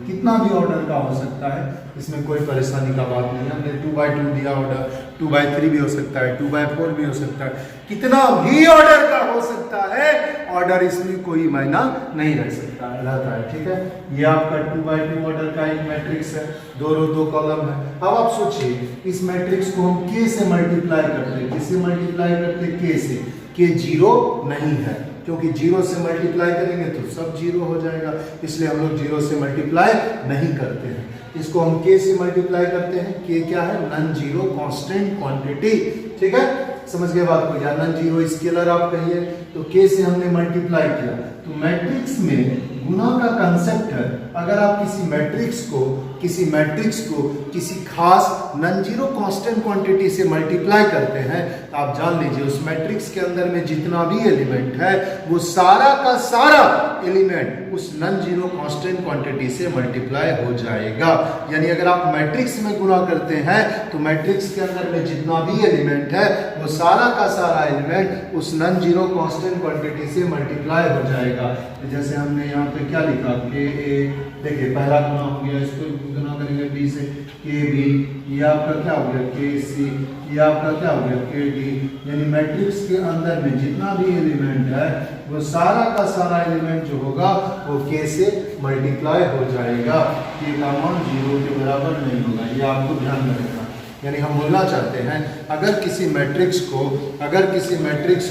कितना भी ऑर्डर का हो सकता है, इसमें कोई परेशानी का बात नहीं है। हमने 2x2 दिया ऑर्डर, 2x3 भी हो सकता है, 2x4 भी हो सकता है, कितना भी ऑर्डर का हो सकता है। ऑर्डर इसमें कोई मायना नहीं रह सकता रहता है। ठीक है, ये आपका 2x2 ऑर्डर का एक मैट्रिक्स है, 2 रो 2 कॉलम है। अब आप सोचिए, इस मैट्रिक्स को हम K से मल्टीप्लाई करते हैं। किससे मल्टीप्लाई करते हैं? K से। K 0 नहीं है, क्योंकि 0 से मल्टीप्लाई करेंगे तो सब 0 हो जाएगा, इसलिए हम लोग 0 से मल्टीप्लाई नहीं करते हैं। इसको हम K से मल्टीप्लाई करते हैं। K क्या है? Non zero constant quantity. ठीक है, समझ गए बात को? या नॉन जीरो स्केलर आप कहिए। तो K से हमने मल्टीप्लाई किया। तो मैट्रिक्स में गुना का कंसेप्ट है। अगर आप किसी मैट्रिक्स को किसी खास नॉन जीरो कांस्टेंट क्वांटिटी से मल्टीप्लाई करते हैं तो आप जान लीजिए उस मैट्रिक्स के अंदर में जितना भी एलिमेंट है वो सारा का सारा एलिमेंट उस नॉन जीरो कांस्टेंट क्वांटिटी से मल्टीप्लाई हो जाएगा। यानी अगर आप मैट्रिक्स में गुणा करते हैं तो मैट्रिक्स के अंदर में जितना भी एलिमेंट है वो सारा का सारा एलिमेंट उस नॉन जीरो कांस्टेंट क्वांटिटी से मल्टीप्लाई हो जाएगा। तो जैसे हमने यहाँ पे क्या लिखा के ए, देखिए पहला गुना हो गया, इसको गुना करेंगे बी से, के बी, ये आपका क्या हो गया के सी, ये आपका क्या हो गया के डी। यानी मैट्रिक्स के अंदर में जितना भी एलिमेंट है वो सारा का सारा एलिमेंट जो होगा वो के से मल्टीप्लाई हो जाएगा। के का मान 0 के बराबर नहीं होगा, ये आपको ध्यान रखना। यानी हम बोलना चाहते हैं अगर किसी मैट्रिक्स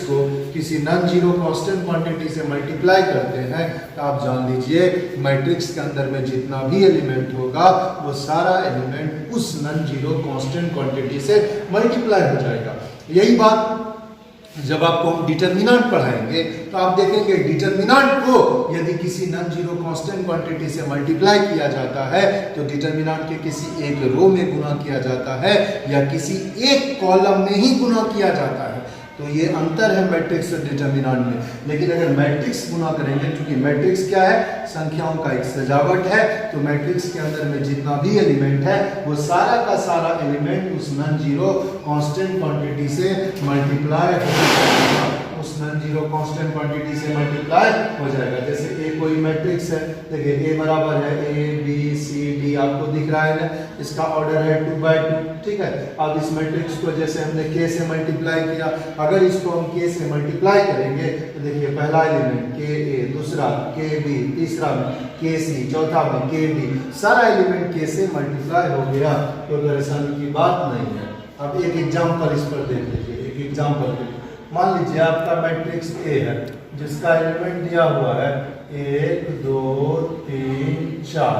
को किसी नॉन जीरो कांस्टेंट क्वांटिटी से मल्टीप्लाई करते हैं तो आप जान लीजिए मैट्रिक्स के अंदर में जितना भी एलिमेंट होगा वो सारा एलिमेंट उस नॉन जीरो कांस्टेंट क्वांटिटी से मल्टीप्लाई हो जाएगा। यही बात जब आपको हम डिटर्मिनेंट पढ़ाएंगे तो आप देखेंगे डिटर्मिनेंट को यदि किसी नॉन जीरो कांस्टेंट क्वांटिटी से मल्टीप्लाई किया जाता है तो डिटर्मिनेंट के किसी एक रो में गुना किया जाता है या किसी एक कॉलम में ही गुना किया जाता है। तो ये अंतर है मैट्रिक्स और डिटर्मिनेंट में। लेकिन अगर मैट्रिक्स गुना करेंगे, क्योंकि मैट्रिक्स क्या है, संख्याओं का एक सजावट है, तो मैट्रिक्स के अंदर में जितना भी एलिमेंट है वो सारा का सारा एलिमेंट उस नॉन जीरो कांस्टेंट क्वांटिटी से मल्टीप्लाई हो जाएगा, उस नॉन जीरो कांस्टेंट क्वांटिटी से मल्टीप्लाई हो जाएगा। जैसे ए कोई मैट्रिक्स है, देखिए ए बराबर है ए बी सी डी, आपको दिख रहा है ना, इसका ऑर्डर है 2/2, ठीक है। अब इस मैट्रिक्स को जैसे हमने के से मल्टीप्लाई किया, अगर इसको हम के से मल्टीप्लाई करेंगे तो देखिए पहला एलिमेंट के ए, दूसरा के बी, तीसरा में के सी, चौथा में के डी, सारा एलिमेंट के से मल्टीप्लाई हो गया, कोई परेशानी की बात नहीं है। अब एक एग्जांपल इस पर देख लीजिए, एक एग्जांपल देखिए। मान लीजिए आपका मैट्रिक्स ए है जिसका एलिमेंट दिया हुआ है 1 2 3 4,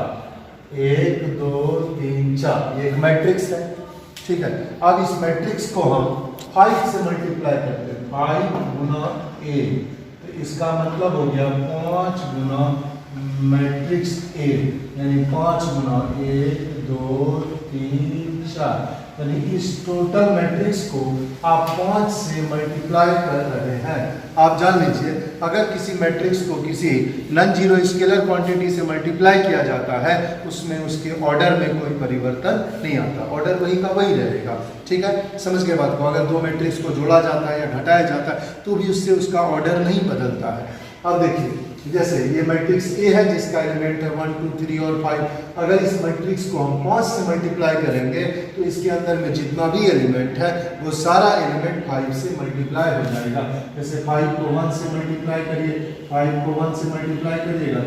1 2 3 4, ये एक मैट्रिक्स है, ठीक है। अब इस मैट्रिक्स को हम 5 से मल्टीप्लाई करते हैं, 5 गुना ए, तो इसका मतलब हो गया 5 गुना मैट्रिक्स ए, यानी 5 गुना 1 2 3 4, यानी इस टोटल मैट्रिक्स को आप 5 से मल्टीप्लाई कर रहे हैं। आप जान लीजिए अगर किसी मैट्रिक्स को किसी नॉन जीरो स्केलर क्वांटिटी से मल्टीप्लाई किया जाता है उसमें उसके ऑर्डर में कोई परिवर्तन नहीं आता, ऑर्डर वही का वही रहेगा, ठीक है। समझ के बात को, अगर दो मैट्रिक्स को जोड़ा जाता है या घटाया जाता है तो भी उससे उसका ऑर्डर नहीं बदलता है। अब देखिए जैसे ये मैट्रिक्स ए है जिसका एलिमेंट है 1 2 3 और 5, अगर इस मैट्रिक्स को हम 5 से मल्टीप्लाई करेंगे तो इसके अंदर में जितना भी एलिमेंट है वो सारा एलिमेंट 5 से मल्टीप्लाई हो जाएगा। जैसे 5 को 1 से मल्टीप्लाई करिए, 5 को 1 से मल्टीप्लाई करिएगा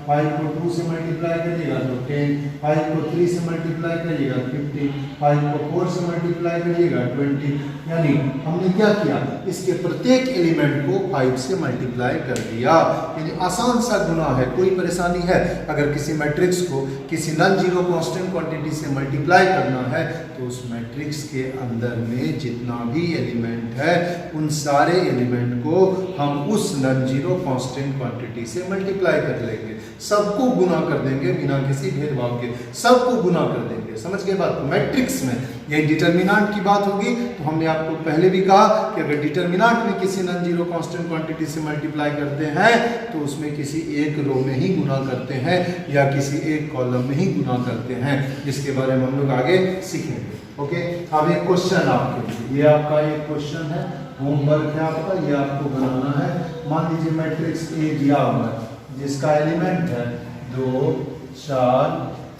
5 को 2 से मल्टीप्लाई करिएगा तो 10, 5 को 3 से मल्टीप्लाई करिएगा 15, 5 को 4 से मल्टीप्लाई करिएगा 20। यानी हमने क्या किया, इसके प्रत्येक एलिमेंट को 5 से मल्टीप्लाई कर दिया। यानी आसान सा गुना है, कोई परेशानी है। अगर किसी मैट्रिक्स को किसी नॉन जीरो कांस्टेंट क्वांटिटी से मल्टीप्लाई करना है तो उस मैट्रिक्स के अंदर में जितना भी एलिमेंट है उन सारे एलिमेंट को हम उस नॉन जीरो कांस्टेंट क्वांटिटी से मल्टीप्लाई कर लेंगे, सबको गुना कर देंगे बिना किसी भेदभाव के, सबको गुना कर देंगे। समझ गए बात। मैट्रिक्स में ये डिटर्मिनेंट की बात होगी तो हमने आपको पहले भी कहा कि अगर डिटर्मिनेंट में किसी नॉन जीरो कांस्टेंट क्वांटिटी से मल्टीप्लाई करते हैं तो उसमें किसी एक रो में ही गुना करते हैं या किसी एक कॉलम में ही गुना करते हैं, जिसके बारे में हम लोग आगे सीखेंगे। ओके, अब एक क्वेश्चन आपके लिए, ये आपका एक क्वेश्चन है, होमवर्क है आपका, ये आपको बनाना है। मान लीजिए मैट्रिक्स ए दिया हुआ है जिसका एलिमेंट है 2 4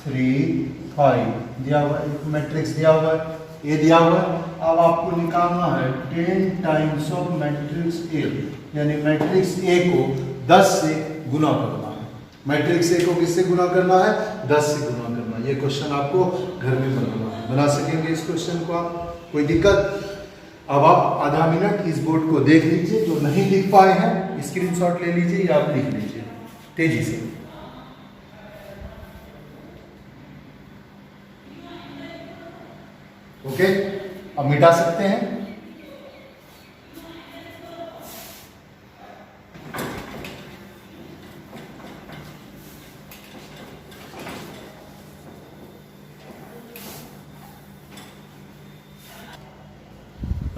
3 5 दिया हुआ है, मैट्रिक्स दिया हुआ है, ए दिया हुआ है। अब आपको निकालना है 10 टाइम्स ऑफ मैट्रिक्स ए, यानी मैट्रिक्स ए को 10 से गुना करना है। मैट्रिक्स ए को किससे गुना करना है, 10 से गुना करना है। ये क्वेश्चन आपको घर में बनाना है, बना सकेंगे इस क्वेश्चन को आप, कोई दिक्कत? अब आप आधा मिनट इस बोर्ड को देख लीजिए, जो नहीं लिख पाए हैं स्क्रीनशॉट ले लीजिए या आप लिख लीजिए तेजी से। ओके, अब मिटा सकते हैं।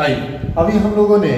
आइए, अभी हम लोगों ने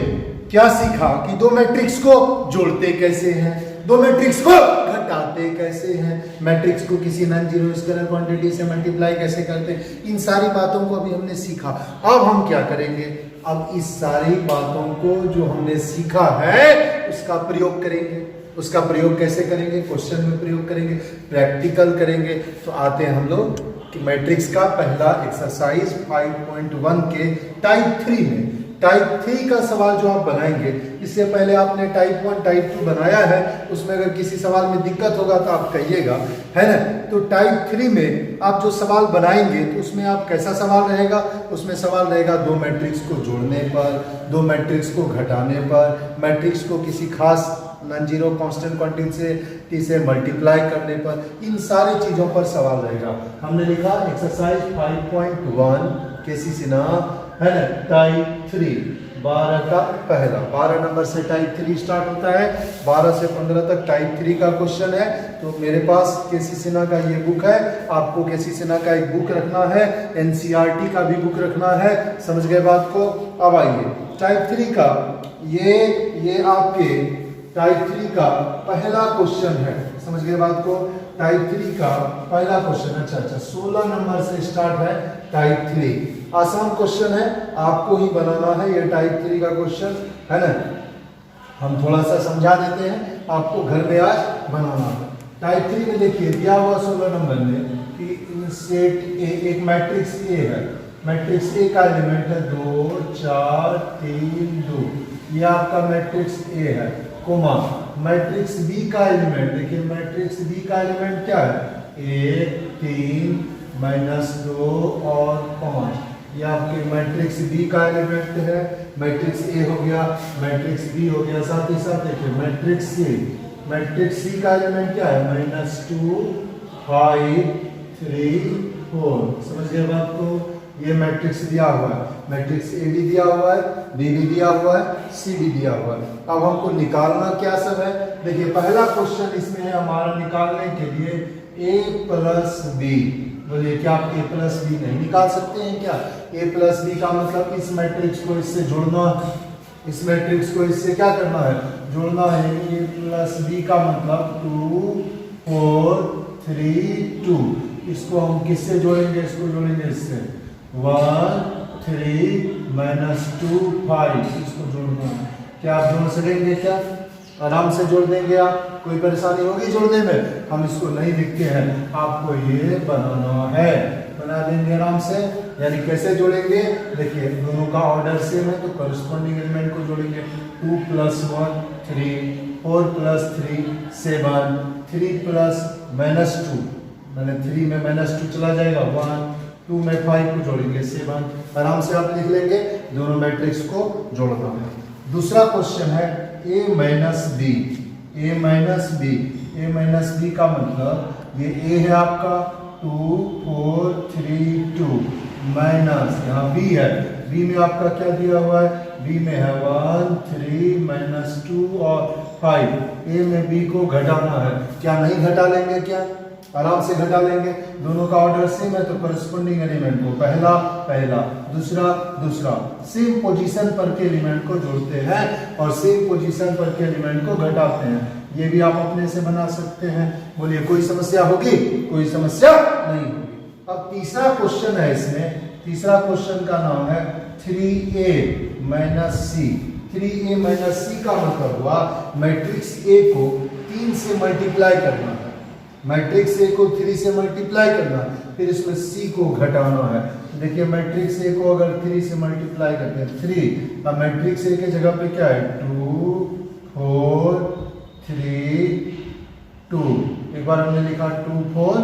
क्या सीखा कि दो मैट्रिक्स को जोड़ते कैसे हैं, दो मैट्रिक्स को घटाते कैसे हैं, मैट्रिक्स को किसी नॉन जीरो स्केलर क्वांटिटी से मल्टीप्लाई कैसे करते हैं, इन सारी बातों को अभी हमने सीखा। अब हम क्या करेंगे, अब इस सारी बातों को जो हमने सीखा है उसका प्रयोग करेंगे। उसका प्रयोग कैसे करेंगे, क्वेश्चन में प्रयोग करेंगे, प्रैक्टिकल करेंगे। तो आते हैं हम लोग कि मैट्रिक्स का पहला एक्सरसाइज 5.1 के टाइप 3 में। टाइप 3 का सवाल जो आप बनाएंगे, इससे पहले आपने टाइप 1 टाइप 2 बनाया है, उसमें अगर किसी सवाल में दिक्कत होगा तो आप कहिएगा, है ना। तो टाइप 3 में आप जो सवाल बनाएंगे तो उसमें आप कैसा सवाल रहेगा, उसमें सवाल रहेगा दो मैट्रिक्स को जोड़ने पर, दो मैट्रिक्स को घटाने पर, मैट्रिक्स को किसी खास नॉन जीरो कांस्टेंट क्वांटिटी से मल्टीप्लाई करने पर, इन सारी चीजों पर सवाल रहेगा। हमने लिखा एक्सरसाइज 5.1 केसी सिन्हा, है ना, टाइप 3 12 का पहला, 12 नंबर से टाइप 3 स्टार्ट होता है, 12 से 15 तक टाइप 3 का क्वेश्चन है। तो मेरे पास केसी सिन्हा का ये बुक है, आपको केसी सिन्हा का एक बुक रखना है, एनसीईआरटी का भी बुक रखना है, समझ गए बात को। अब आइए टाइप 3 का ये आपके टाइप 3 का पहला क्वेश्चन है, समझ गए बात को। टाइप 3 का पहला क्वेश्चन, अच्छा 16 नंबर से स्टार्ट है टाइप 3। आसान क्वेश्चन है, आपको ही बनाना है ये टाइप 3 का क्वेश्चन, है ना। हम थोड़ा सा समझा देते हैं, आपको घर में आज बनाना है। टाइप 3 में देखिए दिया हुआ 16 नंबर में कि सेट ए, एक मैट्रिक्स ए है, मैट्रिक्स ए का एलिमेंट है 2 4 3 2, ये आपका मैट्रिक्स ए है, कोमा मैट्रिक्स बी का एलिमेंट, देखिए मैट्रिक्स बी का एलिमेंट क्या है, 1 3 -2 और 5, ये आपके मैट्रिक्स बी का एलिमेंट है। मैट्रिक्स ए हो गया, मैट्रिक्स बी हो गया, साथ ही साथ देखिए मैट्रिक्स सी का एलिमेंट क्या है, -2 5 3 4, समझ गए बात को। ये मैट्रिक्स दिया हुआ है, मैट्रिक्स ए भी दिया हुआ है, बी भी दिया हुआ है, सी भी दिया हुआ है। अब हमको निकालना क्या सब है, देखिए पहला क्वेश्चन इसमें है हमारा निकालने के लिए a प्लस बी। बोलिए क्या आप a प्लस बी नहीं निकाल सकते हैं क्या? a प्लस बी का मतलब इस मैट्रिक्स को इससे जोड़ना है, इस मैट्रिक्स को इससे क्या करना है, जोड़ना है। a प्लस बी का मतलब 2 4 3 2, इसको हम किससे जोड़ेंगे, इसको जोड़ेंगे इससे 1 3 -2 5, इसको जोड़ना है। क्या आप जोड़ सकेंगे क्या? आराम से जोड़ देंगे आप, कोई परेशानी होगी जोड़ने में? हम इसको नहीं लिखते हैं, आपको ये बनाना है, बना देंगे आराम से। यानी कैसे जोड़ेंगे, देखिए दोनों का ऑर्डर सेम है तो करस्पॉन्डिंग एलिमेंट को जोड़ेंगे। 2 + 1 3, 4 + 3 7, 3 + -2, मैंने 3 में -2 चला जाएगा 1, 2 में 5 को जोड़ेंगे 7, आराम से आप लिख लेंगे। दोनों मैट्रिक्स को जोड़ना है। दूसरा क्वेश्चन है a minus b, a minus b का मतलब ये a है आपका 2 4 3 2 माइनस यहाँ b है, b में आपका क्या दिया हुआ है, b में है 1 3 -2 और 5, a में b को घटाना है। क्या नहीं घटा लेंगे क्या? आराम से घटा लेंगे, दोनों का ऑर्डर सेम है तो करस्पॉन्डिंग एलिमेंट को पहला पहला दूसरा दूसरा सेम पोजीशन पर के एलिमेंट को जोड़ते हैं और सेम पोजीशन पर के एलिमेंट को घटाते हैं। ये भी आप अपने से बना सकते हैं। बोलिए कोई समस्या होगी? कोई समस्या नहीं होगी। अब तीसरा क्वेश्चन है इसमें, तीसरा क्वेश्चन का नाम है 3a - c। 3a - c का मतलब हुआ मैट्रिक्स a को 3 से मल्टीप्लाई करना है, मैट्रिक्स ए को 3 से मल्टीप्लाई करना, फिर इसमें सी को घटाना है। देखिए मैट्रिक्स ए को अगर 3 से मल्टीप्लाई करते हैं 3, अब मैट्रिक्स ए के जगह पे क्या है 2 4 3 2, एक बार हमने लिखा 2 4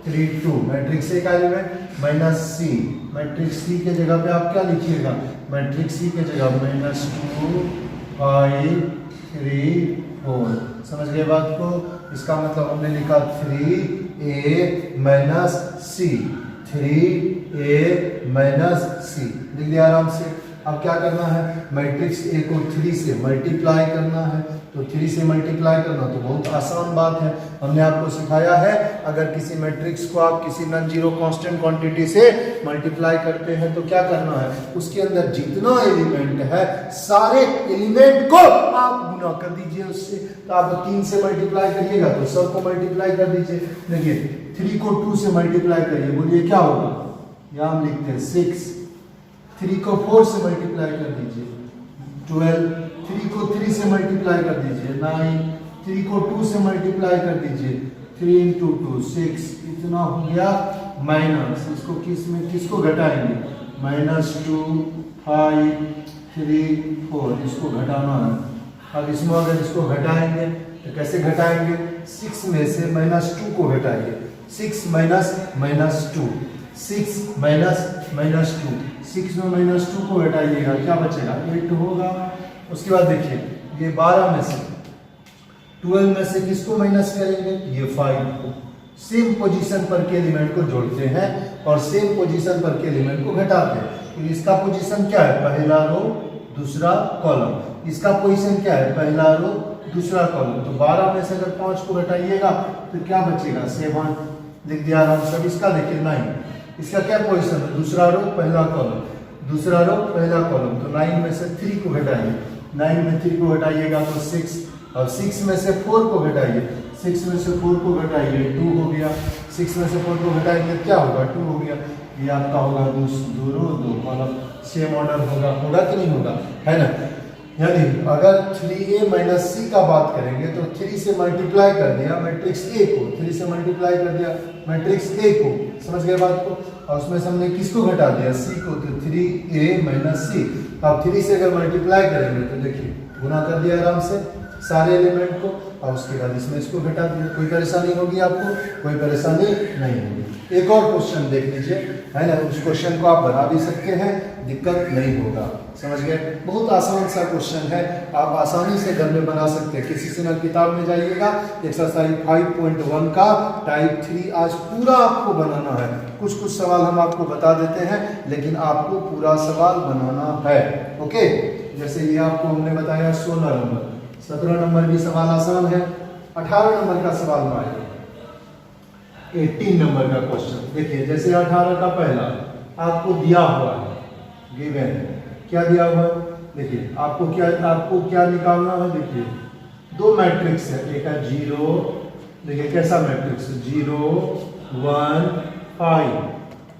3 2, मैट्रिक्स ए का एलिमेंट माइनस सी, मैट्रिक्स सी के जगह पे आप क्या लिखिएगा, मैट्रिक्स सी के जगह -2 5 3 4, समझ गए बात को। इसका मतलब हमने लिखा 3a - c, 3a - c लिख दिया आराम से। अब क्या करना है, मैट्रिक्स ए को 3 से मल्टीप्लाई करना है। तो 3 से मल्टीप्लाई करना तो बहुत आसान बात है, हमने आपको सिखाया है। अगर किसी मैट्रिक्स को आप किसी नॉन जीरो कांस्टेंट क्वांटिटी से मल्टीप्लाई करते हैं तो क्या करना है, उसके अंदर जितना एलिमेंट है सारे एलिमेंट को आप गुना कर दीजिए उससे। तो आप 3 से मल्टीप्लाई करिएगा तो सब को मल्टीप्लाई कर दीजिए। देखिए 3 को 2 से मल्टीप्लाई करिए, बोलिए क्या होगा, यहाँ हम लिखते हैं 6। 3 को 4 से मल्टीप्लाई कर दीजिए 12। 3 को 3 से मल्टीप्लाई कर दीजिए 9। 3 को 2 से मल्टीप्लाई कर दीजिए 3 इंटू 2 6। इतना हो गया माइनस, इसको किसको घटाएंगे, -2 5 3 4, इसको घटाना है। अब इसमें अगर इसको घटाएंगे तो कैसे घटाएंगे, 6 में से -2 को घटाइए, 6 माइनस -2, 6 माइनस -2, 6 में -2 को घटाइएगा क्या बचेगा, 8 होगा। उसके बाद देखिए ये 12 में से 12 में से किसको माइनस करेंगे, ये 5 को। सेम पोजीशन पर के एलिमेंट को जोड़ते हैं और सेम पोजीशन पर के एलिमेंट को घटाते हैं। तो इसका पोजीशन क्या है, पहला रो दूसरा कॉलम। इसका पोजीशन क्या है, पहला रो दूसरा कॉलम। तो 12 में से अगर 5 को घटाइएगा तो क्या बचेगा, 7 लिख दिया आराम से। इसका देखिए 9, इसका क्या पोजीशन है, दूसरा रो पहला कॉलम, दूसरा रो पहला कॉलम। तो 9 में से 3 को घटाइए, 9 में 3 को घटाइएगा तो 6, और 6 में से 4 को घटाइए, 6 में से 4 को घटाइए 2 हो गया। 6 में से 4 को घटाएंगे क्या होगा, 2 हो गया। ये आपका होगा 2 रो 2 कॉलम, सेम ऑर्डर होगा कि नहीं होगा, है ना। यानी अगर 3a माइनस c का बात करेंगे तो 3 से मल्टीप्लाई कर दिया मैट्रिक्स a को, 3 से मल्टीप्लाई कर दिया मैट्रिक्स a को, समझ गए बात को। और उसमें से हमने किसको घटा दिया, c को, तो 3a माइनस c। अब 3 से अगर मल्टीप्लाई करेंगे तो देखिए गुना कर दिया आराम से सारे एलिमेंट को, और उसके बाद इसमें इसको घटा दिया। कोई परेशानी होगी आपको, कोई परेशानी नहीं होगी। एक और क्वेश्चन देख लीजिए, है ना, उस क्वेश्चन को आप बना भी सकते हैं, दिक्कत नहीं होगा, समझ गए। बहुत आसान सा क्वेश्चन है, आप आसानी से घर में बना सकते हैं। किसी से ना किताब में जाइएगा, एक्सरसाइज 5.1 का टाइप 3 आज पूरा आपको बनाना है। कुछ कुछ सवाल हम आपको बता देते हैं, लेकिन आपको पूरा सवाल बनाना है, ओके। जैसे ये आपको हमने बताया 16 नंबर, 17 नंबर भी सवाल आसान है, 18 नंबर का सवाल में आएगा, 18 नंबर का क्वेश्चन। देखिए जैसे 18 का पहला आपको दिया हुआ है, गिवन क्या दिया हुआ है, देखिए आपको क्या निकालना है। देखिए दो मैट्रिक्स है, एक है 0, देखिए कैसा मैट्रिक्स, 0 1 5,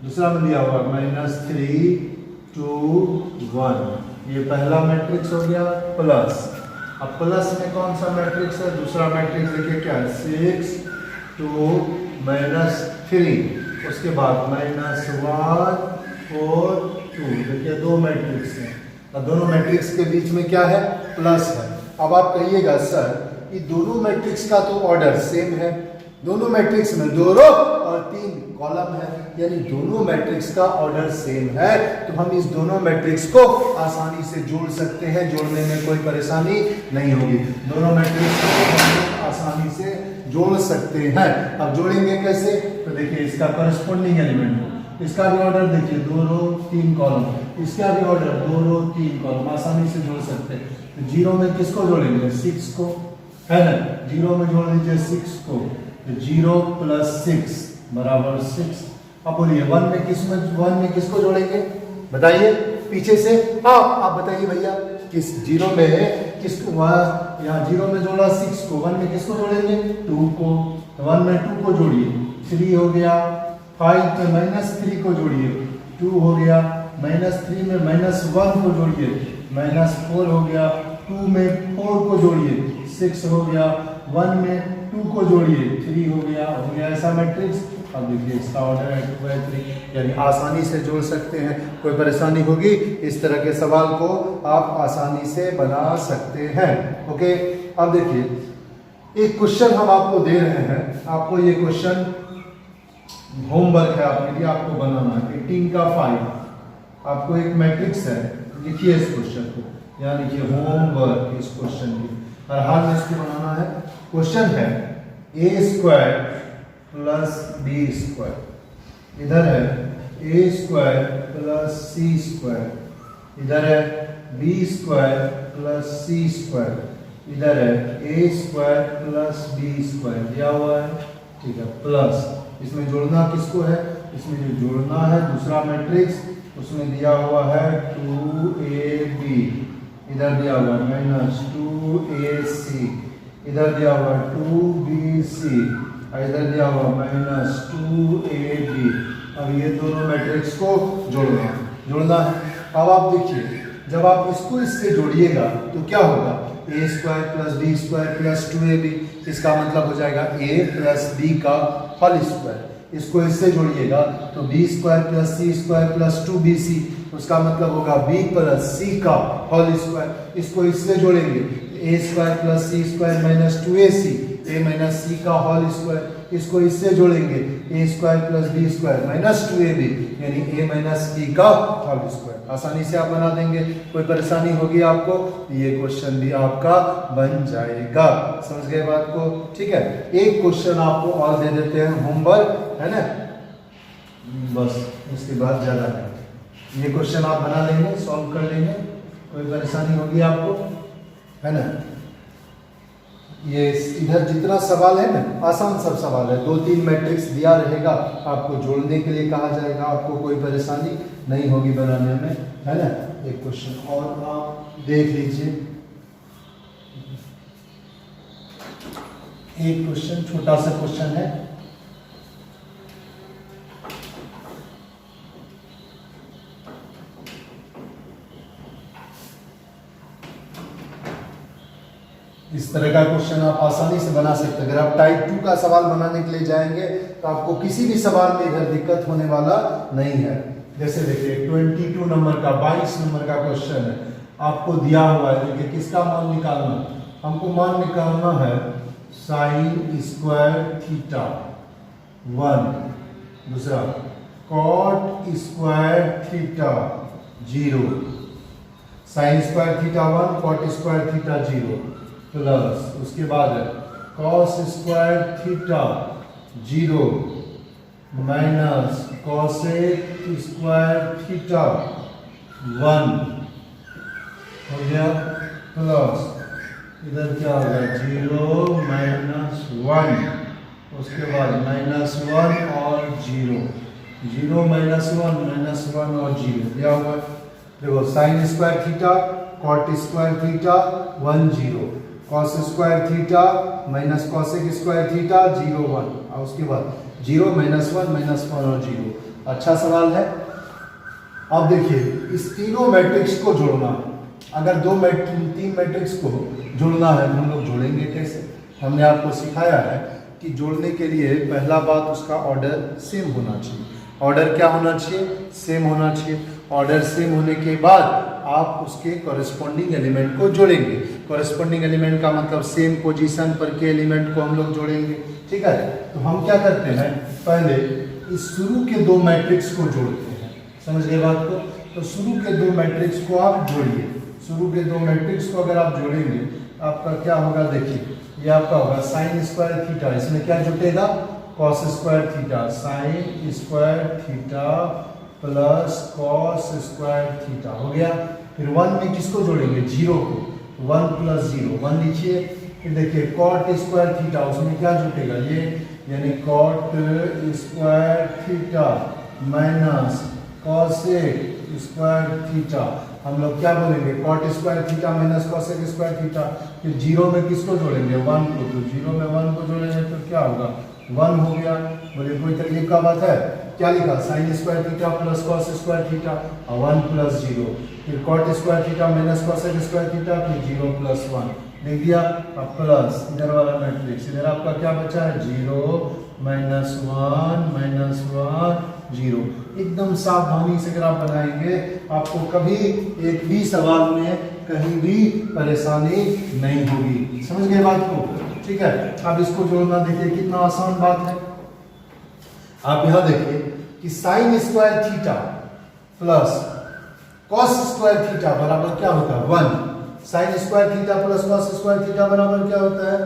दूसरा में दिया हुआ -3 2 1। ये पहला मैट्रिक्स हो गया प्लस। अब प्लस में कौन सा मैट्रिक्स है, दूसरा मैट्रिक्स देखिए क्या है, 6 2 -3, उसके बाद -1 4 2। देखिए दो मैट्रिक्स हैं और दोनों मैट्रिक्स के बीच में क्या है, प्लस है। अब आप कहिएगा सर ये दोनों मैट्रिक्स का तो ऑर्डर सेम है, दोनों मैट्रिक्स में 2 रो और 3 कॉलम है, यानी दोनों मैट्रिक्स का ऑर्डर सेम है। तो हम इस दोनों मैट्रिक्स को आसानी से जोड़ सकते हैं, जोड़ने में कोई परेशानी नहीं होगी। दोनों मैट्रिक्स को हम आसानी से जोड़ सकते हैं। अब जोड़ेंगे कैसे, तो देखिए इसका करस्पॉन्डिंग एलिमेंट, इसका भी ऑर्डर देखिए 2 रो 3 कॉलम, इसका भी ऑर्डर 2 रो 3 कॉलम, आसानी से जोड़ सकते हैं। तो 0 में किसको जोड़ेंगे, 6 को, है ना, 0 में जोड़ लीजिए 6 को, तो 0 + 6 बराबर 6। अब बोलिए 1 में किसको जोड़ेंगे, बताइए पीछे से, आप बताइए भैया, किस 0 में किसको, यहाँ 0 में जोड़ा 6 को, 1 में किसको जोड़ेंगे, 2 को। तो 1 में 2 को जोड़िए, 3 हो गया, 5 में -3 को जोड़िए, 2 हो गया, -3 में -1 को जोड़िए, -4 हो गया, 2 में 4 को जोड़िए, 6 हो गया, 1 में 2 को जोड़िए, 3 हो गया ऐसा मैट्रिक्स। अब देखिए इसका ऑर्डर है 2 बाई 3, यानी आसानी से जोड़ सकते हैं, कोई परेशानी होगी इस तरह के सवाल को आप आसानी से बना सकते हैं, ओके। अब देखिए एक क्वेश्चन हम आपको दे रहे हैं, आपको ये क्वेश्चन होमवर्क है आपके लिए, आपको बनाना है 18 का 5। आपको एक मैट्रिक्स है, लिखिए इस क्वेश्चन को, यहाँ लिखिए होमवर्क इस क्वेश्चन की, हर हाल में इसको बनाना है। क्वेश्चन है a² + b², इधर है a² + c², इधर है B square plus C square, इधर है ए स्क्वायर प्लस बी स्क्वायर दिया हुआ है, ठीक है, प्लस इसमें जोड़ना किसको है, इसमें जो जोड़ना है दूसरा मैट्रिक्स उसमें दिया हुआ है 2ab, इधर दिया हुआ है माइनस 2ac, इधर दिया हुआ है 2bc, इधर दिया हुआ माइनस 2ab। अब ये दोनों मैट्रिक्स को जोड़ना है। अब आप देखिए जब आप इसको इससे जोड़िएगा तो क्या होगा, A square plus B square plus 2ab, इसका मतलब हो जाएगा a प्लस b का होल स्क्वायर। इसको इससे जोड़िएगा तो B square plus C square plus 2bc, उसका मतलब होगा b प्लस c का होल स्क्वायर। इसको इससे जोड़ेंगे a square plus C square minus 2ac, a minus C का होल स्क्वायर। इसको इससे जोड़ेंगे a square plus B square minus 2ab, यानी a माइनस b का होल स्क्वायर। आसानी से आप बना देंगे, कोई परेशानी होगी आपको ये क्वेश्चन भी आपका बन जाएगा। समझ गए बात को, ठीक है। एक क्वेश्चन आपको और दे देते हैं होमवर्क, है ना, बस उसके बाद ज्यादा नहीं। ये क्वेश्चन आप बना लेंगे, सॉल्व कर लेंगे, कोई परेशानी होगी आपको, है ना। ये इधर जितना सवाल है ना आसान सब सवाल है, 2-3 मैट्रिक्स दिया रहेगा, आपको जोड़ने के लिए कहा जाएगा, आपको कोई परेशानी नहीं होगी बनाने में, है ना। एक क्वेश्चन और आप देख लीजिए, एक क्वेश्चन छोटा सा क्वेश्चन है, इस तरह का क्वेश्चन आप आसानी से बना सकते हैं। अगर आप टाइप 2 का सवाल बनाने के लिए जाएंगे तो आपको किसी भी सवाल में इधर दिक्कत होने वाला नहीं है। जैसे देखिए 22 नंबर का 22 नंबर का क्वेश्चन है, आपको दिया हुआ है, देखिए किसका मान निकालना, हमको मान निकालना है साइन स्क्वायर थीटा 1, दूसरा cot square theta 0, sine square theta 1 cot square theta 0 plus उसके बाद cos square theta 0 minus cosec square theta 1 हो गया, प्लस इधर क्या होगा 0 माइनस 1, उसके बाद माइनस 1 और 0, 0 माइनस 1 और 0 दिया हुआ। देखो sine square theta cot square theta 1 0, cos square theta minus cosec square theta 0 1, और उसके बाद 0 माइनस 1 और 0। अच्छा सवाल है। अब देखिए इस तीनों मैट्रिक्स को जोड़ना, अगर 3 मैट्रिक्स को जोड़ना है हम लोग जोड़ेंगे कैसे, हमने आपको सिखाया है कि जोड़ने के लिए पहला बात उसका ऑर्डर सेम होना चाहिए। ऑर्डर क्या होना चाहिए, सेम होना चाहिए। ऑर्डर सेम होने के बाद आप उसके कॉरेस्पॉन्डिंग एलिमेंट को जोड़ेंगे। कॉरेस्पॉन्डिंग एलिमेंट का मतलब सेम पोजीशन पर के एलिमेंट को हम लोग जोड़ेंगे, ठीक है। तो हम क्या करते हैं, पहले इस शुरू के 2 मैट्रिक्स को जोड़ते हैं, समझ गए बात को। तो शुरू के 2 मैट्रिक्स को आप जोड़िए, शुरू के 2 मैट्रिक्स को अगर आप जोड़ेंगे आपका क्या होगा, देखिए ये आपका होगा साइन स्क्वायर थीटा, इसमें क्या जुटेगा cos square theta, sine square theta plus cos square theta हो गया। फिर 1 में किसको जोड़ेंगे, 0 को, 1 प्लस 0 1 लिखिए। फिर देखिए कॉट स्क्वायर थीटा, उसमें क्या जुटेगा ये, यानी cot square theta minus cosec square theta. हम लोग क्या बोलेंगे, cot square theta minus cosec square theta. फिर 0 में किसको जोड़ेंगे, 1 को, तो 0 में 1 को जोड़ेंगे तो क्या होगा 1 हो गया। बोले कोई तकलीफ का बात है, क्या लिखा sine square theta plus cos square theta और 1 प्लस 0, फिर cot square theta minus cosec square theta, फिर 0 प्लस 1 लिख दिया। अब प्लस इधर वाला मैट्रिक्स, इधर आपका क्या बचा है 0 माइनस 1 0। एकदम सावधानी से अगर आप बनाएंगे आपको कभी एक भी सवाल में कहीं भी परेशानी नहीं होगी, समझ गए बात को, ठीक है। अब इसको जोड़ना देखिए कितना आसान बात है। आप यहां देखिए कि sign square theta plus cos square theta बराबर क्या होता है 1। Sign square theta plus cos square theta बराबर क्या होता है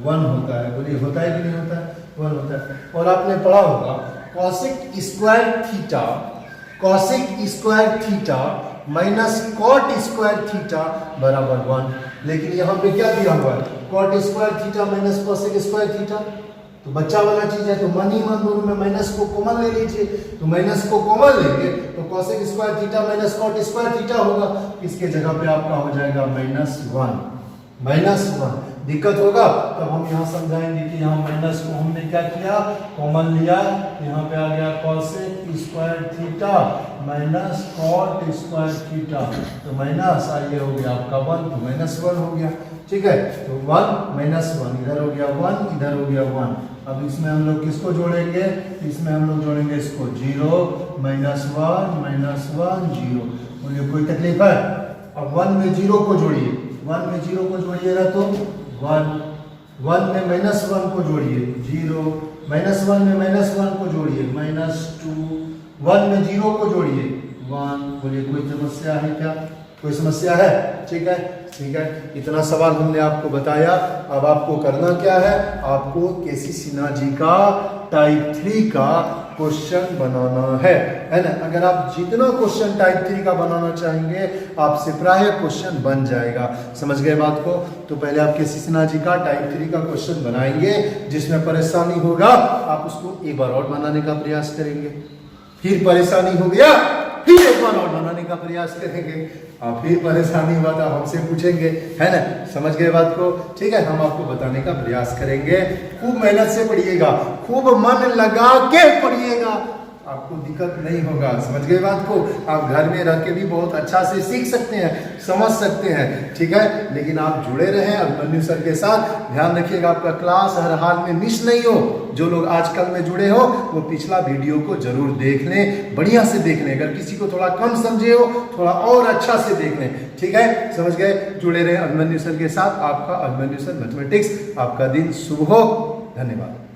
1 होता है। बोलिए होता है कि नहीं होता है, 1 होता है। और आपने पढ़ा होगा cosec square theta minus cot square theta बराबर 1। लेकिन यहाँ पे क्या दिया हुआ है, cot square theta minus cosec square theta, तो बच्चा वाला चीज है, तो मन ही मन दोनों में माइनस को कॉमन ले लीजिए। तो माइनस को कॉमन लेंगे तो cosec square theta minus cot square theta होगा, इसके जगह पे आपका हो जाएगा -1। दिक्कत होगा तब हम यहाँ समझाएंगे कि यहाँ माइनस को हमने क्या किया, कॉमन लिया, यहाँ पे आ गया cosec square theta minus cot square theta, तो माइनस ये हो गया आपका 1, तो -1 हो गया। ठीक है, तो 1 -1 इधर हो गया 1, इधर हो गया 1। अब इसमें हम लोग किसको जोड़ेंगे, इसमें हम लोग जोड़ेंगे इसको 0 -1 0। बोलिए कोई तकलीफ है? अब 1 में 0 को जोड़िए, 1 में 0 को जोड़िएगा तो 1 में -1 को जोड़िए 0, -1 में -1 को जोड़िए -2, 1 में 0 को जोड़िए 1। बोलिए कोई समस्या है क्या? कोई समस्या है? ठीक है, ठीक है, इतना सवाल हमने आपको बताया। अब आपको करना क्या है, आपको केसी सिन्हा जी का टाइप 3 का क्वेश्चन बनाना है ना। अगर आप जितना क्वेश्चन टाइप 3 का बनाना चाहेंगे आपसे प्राय क्वेश्चन बन जाएगा। समझ गए बात को? तो पहले आप केसी सिन्हा जी का टाइप 3 का क्वेश्चन बनाएंगे, जिसमें परेशानी होगा आप उसको एक बार और बनाने का प्रयास करेंगे, फिर परेशानी हो गया फिर एक बार और बनाने का प्रयास करेंगे, और फिर परेशानी हुआ तो हमसे पूछेंगे, है ना। समझ गए बात को? ठीक है, हम आपको बताने का प्रयास करेंगे। खूब मेहनत से पढ़िएगा, खूब मन लगा के पढ़िएगा, आपको दिक्कत नहीं होगा। समझ गए बात को? आप घर में रह के भी बहुत अच्छा से सीख सकते हैं, समझ सकते हैं। ठीक है, लेकिन आप जुड़े रहें अभिमन्यु सर के साथ। ध्यान रखिएगा आपका क्लास हर हाल में मिस नहीं हो। जो लोग आजकल में जुड़े हो वो पिछला वीडियो को जरूर देख लें, बढ़िया से देख लें। अगर किसी को थोड़ा कम समझे हो थोड़ा और अच्छा से देख लें। ठीक है, समझ गए? जुड़े रहें अभिमन्यु सर के साथ। आपका अभिमन्यु सर मैथमेटिक्स, आपका दिन शुभ हो। धन्यवाद।